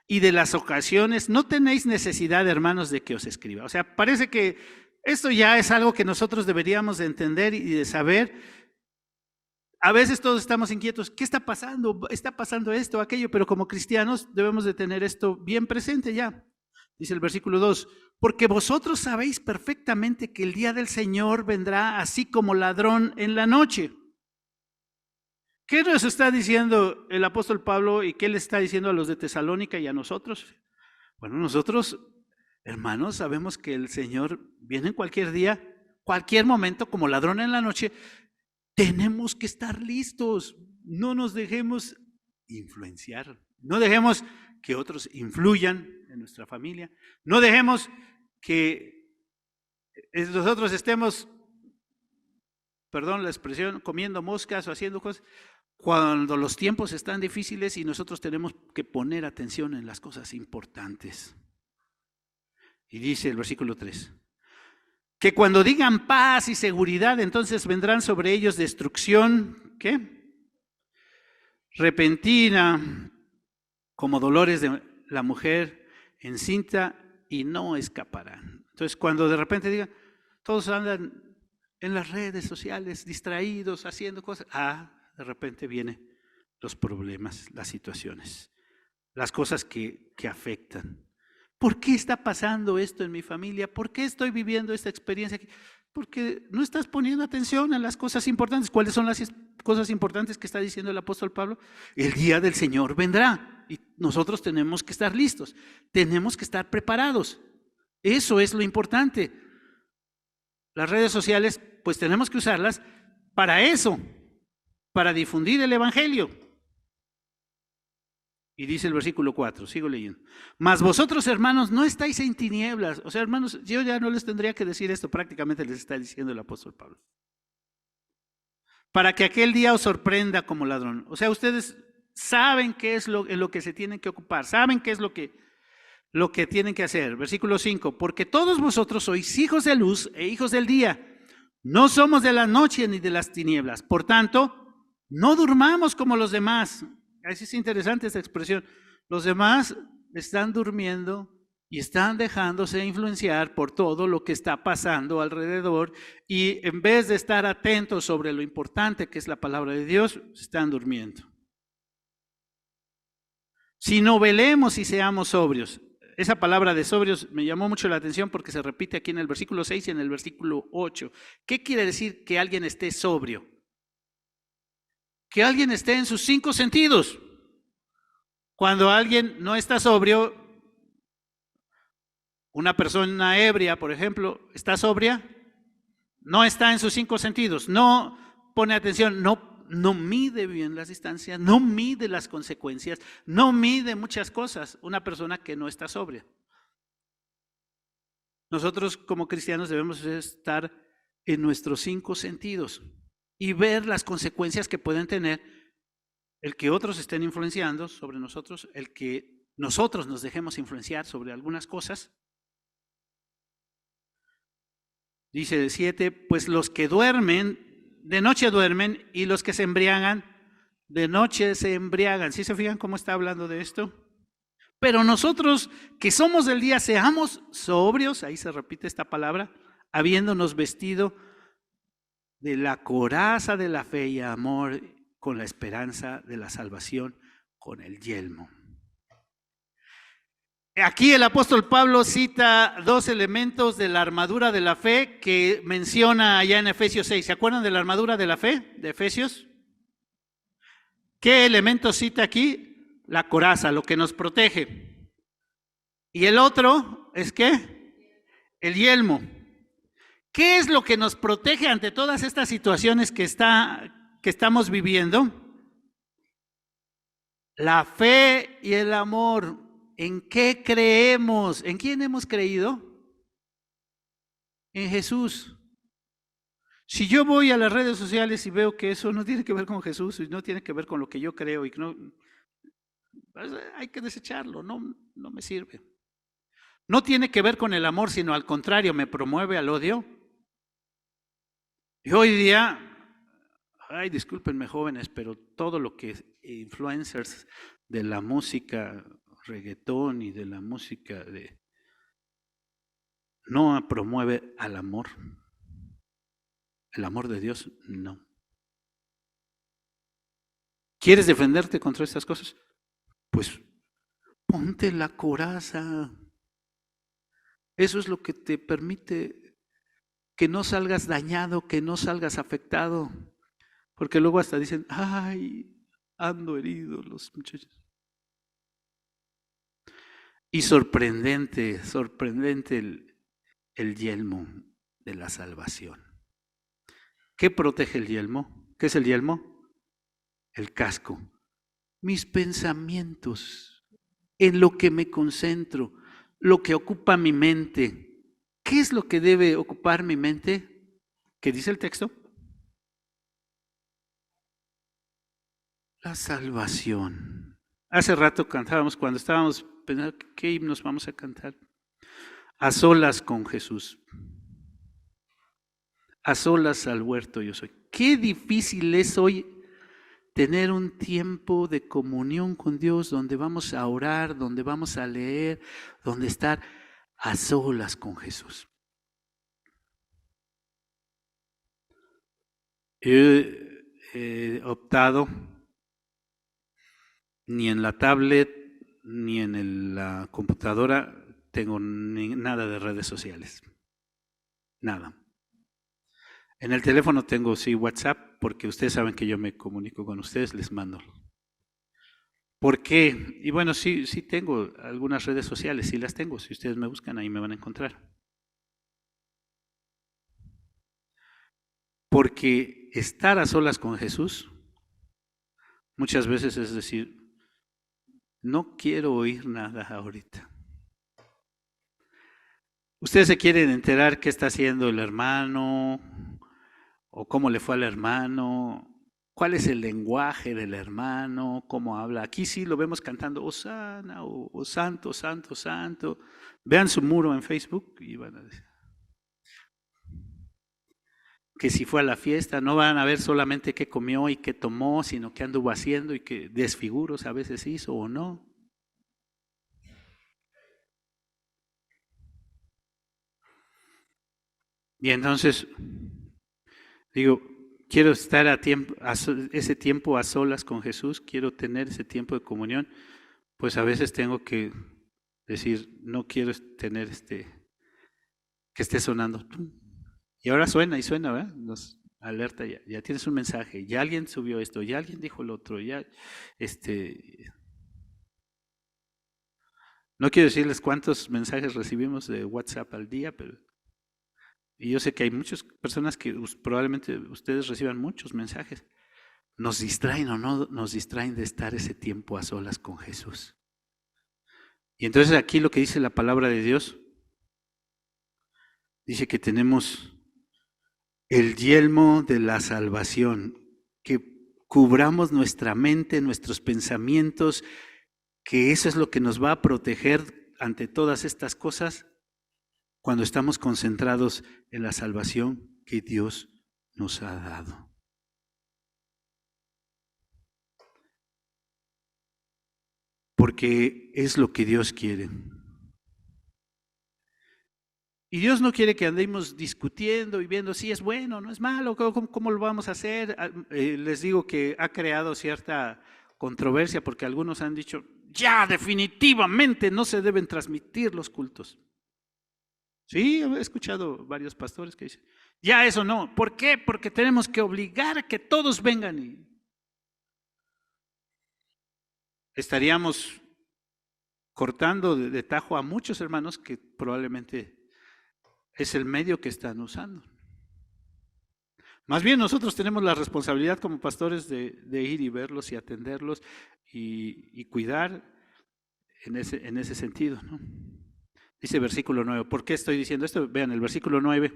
Y de las ocasiones, no tenéis necesidad, hermanos, de que os escriba. O sea, parece que esto ya es algo que nosotros deberíamos de entender y de saber. A veces todos estamos inquietos, ¿qué está pasando? Está pasando esto, aquello, pero como cristianos debemos de tener esto bien presente ya. Dice el versículo 2, porque vosotros sabéis perfectamente que el día del Señor vendrá así como ladrón en la noche. ¿Qué nos está diciendo el apóstol Pablo y qué le está diciendo a los de Tesalónica y a nosotros? Bueno, nosotros, hermanos, sabemos que el Señor viene en cualquier día, cualquier momento, como ladrón en la noche. Tenemos que estar listos, no nos dejemos influenciar, no dejemos que otros influyan en nuestra familia. No dejemos que nosotros estemos, perdón la expresión, comiendo moscas o haciendo cosas cuando los tiempos están difíciles y nosotros tenemos que poner atención en las cosas importantes. Y dice el versículo 3, que cuando digan paz y seguridad, entonces vendrán sobre ellos destrucción, ¿qué? Repentina, como dolores de la mujer encinta, y no escaparán. Entonces, cuando de repente digan, todos andan en las redes sociales, distraídos, haciendo cosas, de repente vienen los problemas, las situaciones, las cosas que afectan. ¿Por qué está pasando esto en mi familia? ¿Por qué estoy viviendo esta experiencia aquí? Porque no estás poniendo atención en las cosas importantes. ¿Cuáles son las cosas importantes que está diciendo el apóstol Pablo? El día del Señor vendrá y nosotros tenemos que estar listos, tenemos que estar preparados. Eso es lo importante. Las redes sociales, pues tenemos que usarlas para eso, para difundir el evangelio. Y dice el versículo 4, sigo leyendo. Mas vosotros, hermanos, no estáis en tinieblas. O sea, hermanos, yo ya no les tendría que decir esto, prácticamente les está diciendo el apóstol Pablo. Para que aquel día os sorprenda como ladrón. O sea, ustedes saben qué es en lo que se tienen que ocupar, saben qué es lo que tienen que hacer. Versículo 5, porque todos vosotros sois hijos de luz e hijos del día. No somos de la noche ni de las tinieblas. Por tanto, no durmamos como los demás. Así es interesante esta expresión. Los demás están durmiendo y están dejándose influenciar por todo lo que está pasando alrededor y en vez de estar atentos sobre lo importante que es la palabra de Dios, están durmiendo. Sino velemos y seamos sobrios. Esa palabra de sobrios me llamó mucho la atención porque se repite aquí en el versículo 6 y en el versículo 8. ¿Qué quiere decir que alguien esté sobrio? Que alguien esté en sus 5 sentidos. Cuando alguien no está sobrio, una persona ebria, por ejemplo, ¿está sobria? No está en sus 5 sentidos, no pone atención, no mide bien las distancias, no mide las consecuencias, no mide muchas cosas. Una persona que no está sobria. Nosotros como cristianos debemos estar en nuestros 5 sentidos y ver las consecuencias que pueden tener el que otros estén influenciando sobre nosotros, el que nosotros nos dejemos influenciar sobre algunas cosas. Dice el 7, pues los que duermen, de noche duermen, y los que se embriagan, de noche se embriagan. ¿Sí se fijan cómo está hablando de esto? Pero nosotros que somos del día, seamos sobrios, ahí se repite esta palabra, habiéndonos vestido de la coraza de la fe y amor, con la esperanza de la salvación, con el yelmo. Aquí el apóstol Pablo cita 2 elementos de la armadura de la fe que menciona allá en Efesios 6. ¿Se acuerdan de la armadura de la fe de Efesios? ¿Qué elementos cita aquí? La coraza, lo que nos protege. Y el otro es ¿qué? El yelmo. ¿Qué es lo que nos protege ante todas estas situaciones que estamos viviendo? La fe y el amor. ¿En qué creemos? ¿En quién hemos creído? En Jesús. Si yo voy a las redes sociales y veo que eso no tiene que ver con Jesús y no tiene que ver con lo que yo creo y que no, pues hay que desecharlo, no me sirve. No tiene que ver con el amor, sino al contrario, me promueve al odio. Y hoy día, discúlpenme jóvenes, pero todo lo que es influencers de la música reggaetón y de la música no promueve al amor. El amor de Dios, no. ¿Quieres defenderte contra estas cosas? Pues ponte la coraza. Eso es lo que te permite que no salgas dañado, que no salgas afectado. Porque luego hasta dicen, ando herido los muchachos. Y sorprendente el yelmo de la salvación. ¿Qué protege el yelmo? ¿Qué es el yelmo? El casco. Mis pensamientos. en lo que me concentro, lo que ocupa mi mente. ¿Qué es lo que debe ocupar mi mente? ¿Qué dice el texto? La salvación. Hace rato cantábamos, cuando estábamos pensando qué himnos vamos a cantar. A solas con Jesús. A solas al huerto yo soy. Qué difícil es hoy tener un tiempo de comunión con Dios, donde vamos a orar, donde vamos a leer, donde estar a solas con Jesús. He optado, ni en la tablet, ni en la computadora, tengo nada de redes sociales. Nada. En el teléfono tengo sí WhatsApp, porque ustedes saben que yo me comunico con ustedes, les mando. ¿Por qué? Y bueno, sí tengo algunas redes sociales, sí las tengo. Si ustedes me buscan, ahí me van a encontrar. Porque estar a solas con Jesús muchas veces es decir, no quiero oír nada ahorita. Ustedes se quieren enterar qué está haciendo el hermano, o cómo le fue al hermano, cuál es el lenguaje del hermano, cómo habla. Aquí sí lo vemos cantando Hosana o Santo, Santo, Santo. Vean su muro en Facebook y van a decir que si fue a la fiesta, no van a ver solamente qué comió y qué tomó, sino qué anduvo haciendo y qué desfiguros a veces hizo o no. Y entonces, digo, quiero estar ese tiempo a solas con Jesús, quiero tener ese tiempo de comunión, pues a veces tengo que decir, no quiero tener que esté sonando. Y ahora suena y suena, ¿verdad? Nos alerta ya tienes un mensaje, ya alguien subió esto, ya alguien dijo lo otro, ya no quiero decirles cuántos mensajes recibimos de WhatsApp al día, pero y yo sé que hay muchas personas que probablemente ustedes reciban muchos mensajes. Nos distraen o no nos distraen de estar ese tiempo a solas con Jesús. Y entonces aquí lo que dice la palabra de Dios, dice que tenemos el yelmo de la salvación, que cubramos nuestra mente, nuestros pensamientos, que eso es lo que nos va a proteger ante todas estas cosas cuando estamos concentrados en la salvación que Dios nos ha dado. Porque es lo que Dios quiere. Y Dios no quiere que andemos discutiendo y viendo si es bueno o no es malo, cómo lo vamos a hacer. Les digo que ha creado cierta controversia porque algunos han dicho, ya definitivamente no se deben transmitir los cultos. Sí, he escuchado varios pastores que dicen, ya eso no. ¿Por qué? Porque tenemos que obligar a que todos vengan y estaríamos cortando de tajo a muchos hermanos que probablemente es el medio que están usando. Más bien nosotros tenemos la responsabilidad como pastores de ir y verlos y atenderlos y cuidar en ese sentido, ¿no? Dice versículo 9. ¿Por qué estoy diciendo esto? Vean el versículo 9.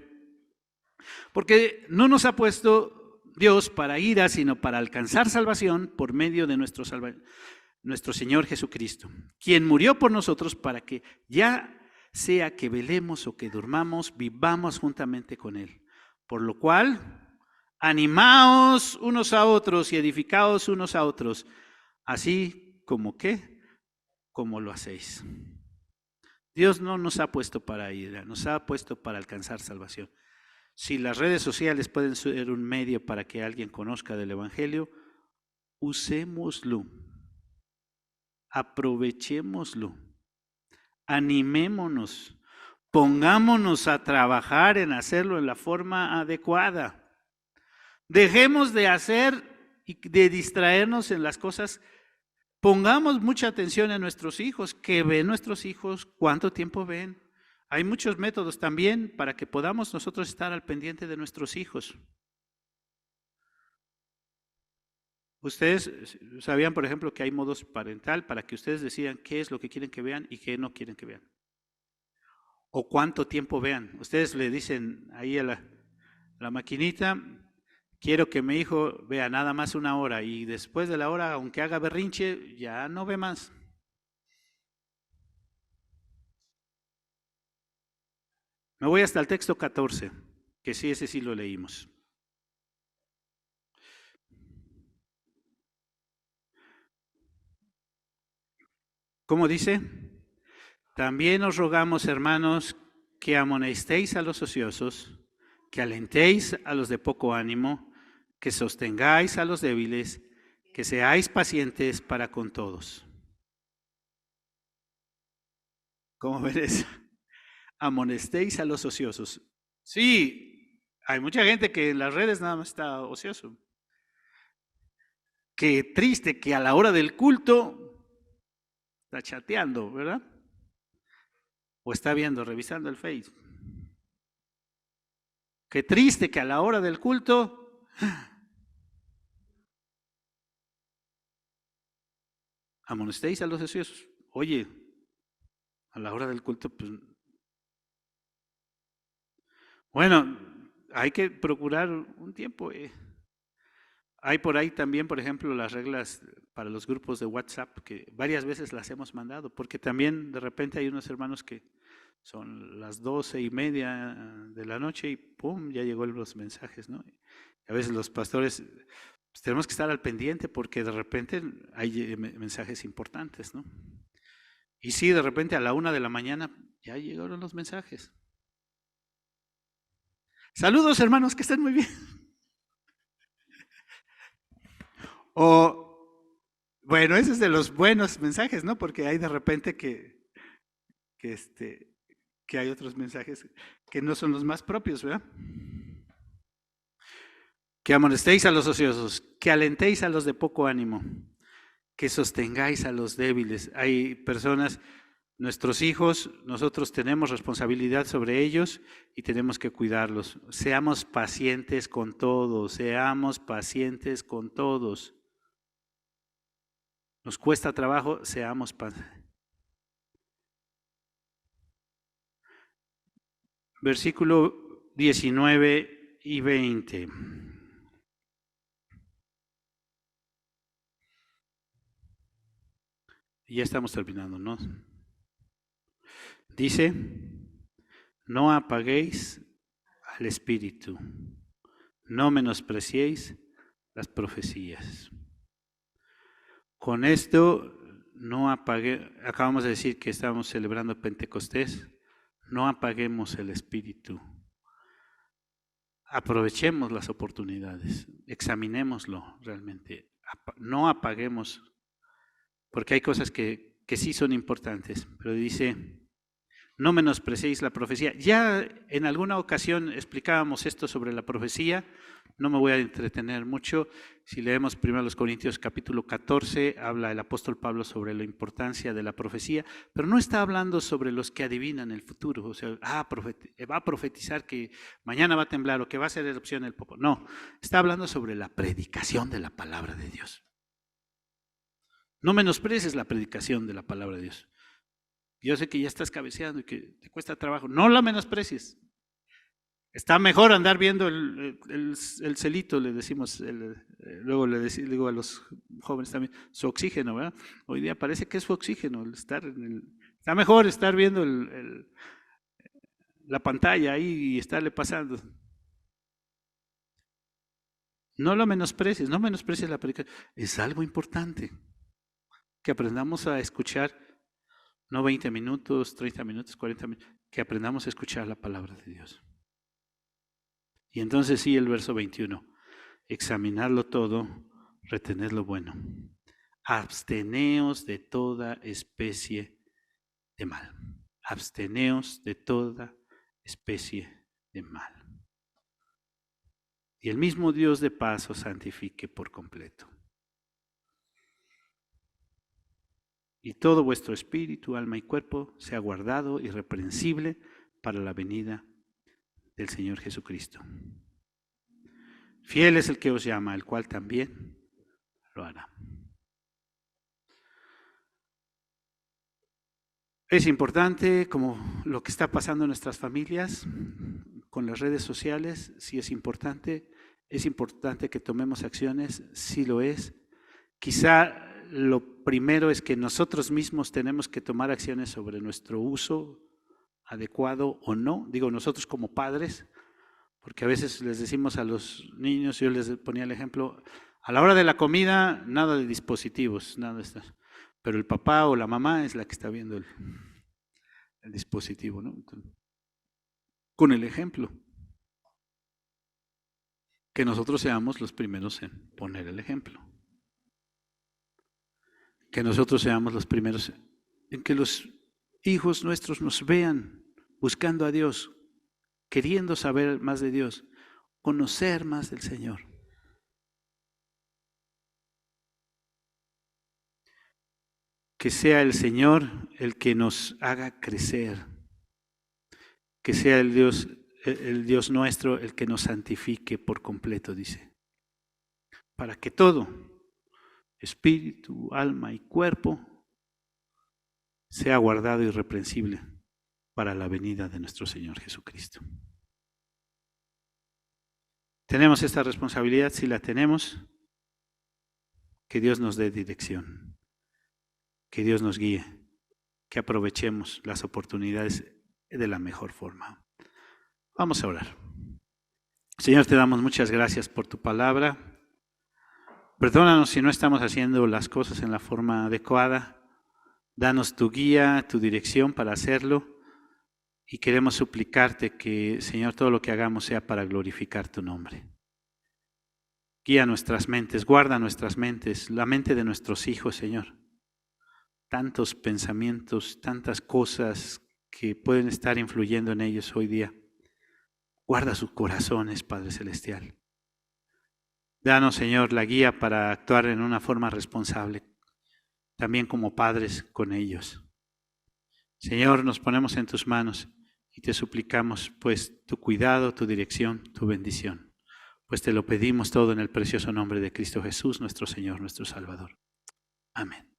Porque no nos ha puesto Dios para ira, sino para alcanzar salvación por medio de nuestro Señor Jesucristo, quien murió por nosotros para que ya sea que velemos o que durmamos, vivamos juntamente con Él. Por lo cual, animaos unos a otros y edificaos unos a otros, así como ¿qué? Como lo hacéis. Dios no nos ha puesto para ira, nos ha puesto para alcanzar salvación. Si las redes sociales pueden ser un medio para que alguien conozca del Evangelio, usémoslo, aprovechémoslo, animémonos, pongámonos a trabajar en hacerlo en la forma adecuada. Dejemos de hacer y de distraernos en las cosas. Pongamos mucha atención en nuestros hijos, que ven nuestros hijos, cuánto tiempo ven. Hay muchos métodos también para que podamos nosotros estar al pendiente de nuestros hijos. Ustedes sabían, por ejemplo, que hay modos parental para que ustedes decidan qué es lo que quieren que vean y qué no quieren que vean. O cuánto tiempo vean. Ustedes le dicen ahí a la maquinita, quiero que mi hijo vea nada más 1 hora y después de la hora, aunque haga berrinche, ya no ve más. Me voy hasta el texto 14, que sí, ese sí lo leímos. ¿Cómo dice? También os rogamos, hermanos, que amonestéis a los ociosos, que alentéis a los de poco ánimo, que sostengáis a los débiles, que seáis pacientes para con todos. ¿Cómo ven eso? Amonestéis a los ociosos. Sí, hay mucha gente que en las redes nada más está ocioso. Qué triste que a la hora del culto está chateando, ¿verdad? O está viendo, revisando el Facebook. Qué triste que a la hora del culto amonestéis a los ociosos. Oye, a la hora del culto, pues, bueno, hay que procurar un tiempo. Hay por ahí también, por ejemplo, las reglas para los grupos de WhatsApp, que varias veces las hemos mandado, porque también de repente hay unos hermanos que son las 12:30 de la noche y ¡pum! Ya llegó los mensajes, ¿no? A veces los pastores pues, tenemos que estar al pendiente porque de repente hay mensajes importantes, ¿no? Y sí, de repente a la 1 de la mañana ya llegaron los mensajes. Saludos, hermanos, que estén muy bien. O, bueno, ese es de los buenos mensajes, ¿no? Porque hay de repente que hay otros mensajes que no son los más propios, ¿verdad? Que amonestéis a los ociosos, que alentéis a los de poco ánimo, que sostengáis a los débiles. Hay personas, nuestros hijos, nosotros tenemos responsabilidad sobre ellos y tenemos que cuidarlos. Seamos pacientes con todos, seamos pacientes con todos. Nos cuesta trabajo, seamos pacientes. Versículo 19 y 20. Y ya estamos terminando, ¿no? Dice, no apaguéis al espíritu, no menospreciéis las profecías. Con esto, no acabamos de decir que estamos celebrando Pentecostés, no apaguemos el espíritu. Aprovechemos las oportunidades, examinémoslo realmente, no apaguemos, porque hay cosas que sí son importantes, pero dice, no menospreciéis la profecía. Ya en alguna ocasión explicábamos esto sobre la profecía, no me voy a entretener mucho. Si leemos 1 Corintios capítulo 14, habla el apóstol Pablo sobre la importancia de la profecía, pero no está hablando sobre los que adivinan el futuro, o sea, va a profetizar que mañana va a temblar o que va a ser erupción el popo. No, está hablando sobre la predicación de la palabra de Dios. No menosprecies la predicación de la palabra de Dios. Yo sé que ya estás cabeceando y que te cuesta trabajo. No la menosprecies. Está mejor andar viendo el celito, le decimos, luego le digo a los jóvenes también, su oxígeno, ¿verdad? Hoy día parece que es su oxígeno, está mejor estar viendo la pantalla ahí y estarle pasando. No lo menosprecies, no menosprecies la predicación. Es algo importante que aprendamos a escuchar, no 20 minutos, 30 minutos, 40 minutos, que aprendamos a escuchar la palabra de Dios. Y entonces sí, el verso 21, examinarlo todo, retened lo bueno, absteneos de toda especie de mal, absteneos de toda especie de mal. Y el mismo Dios de paz os santifique por completo. Y todo vuestro espíritu, alma y cuerpo sea guardado irreprensible para la venida del Señor Jesucristo. Fiel es el que os llama, el cual también lo hará. Es importante, como lo que está pasando en nuestras familias, con las redes sociales, sí es importante que tomemos acciones, sí lo es. Quizá lo primero es que nosotros mismos tenemos que tomar acciones sobre nuestro uso adecuado o no, digo nosotros como padres, porque a veces les decimos a los niños, yo les ponía el ejemplo, a la hora de la comida, nada de dispositivos, nada de esto. Pero el papá o la mamá es la que está viendo el dispositivo, ¿no? Entonces, con el ejemplo. Que nosotros seamos los primeros en poner el ejemplo. Que nosotros seamos los primeros en que los hijos nuestros nos vean buscando a Dios, queriendo saber más de Dios, conocer más del Señor. Que sea el Señor el que nos haga crecer. Que sea el Dios nuestro el que nos santifique por completo, dice. Para que todo, espíritu, alma y cuerpo, sea guardado irreprensible para la venida de nuestro Señor Jesucristo. ¿Tenemos esta responsabilidad? Si la tenemos, que Dios nos dé dirección, que Dios nos guíe, que aprovechemos las oportunidades de la mejor forma. Vamos a orar. Señor, te damos muchas gracias por tu palabra. Perdónanos si no estamos haciendo las cosas en la forma adecuada. Danos tu guía, tu dirección para hacerlo. Y queremos suplicarte que, Señor, todo lo que hagamos sea para glorificar tu nombre. Guía nuestras mentes, guarda nuestras mentes, la mente de nuestros hijos, Señor. Tantos pensamientos, tantas cosas que pueden estar influyendo en ellos hoy día. Guarda sus corazones, Padre Celestial. Danos, Señor, la guía para actuar en una forma responsable, también como padres con ellos. Señor, nos ponemos en tus manos y te suplicamos, pues, tu cuidado, tu dirección, tu bendición. Pues te lo pedimos todo en el precioso nombre de Cristo Jesús, nuestro Señor, nuestro Salvador. Amén.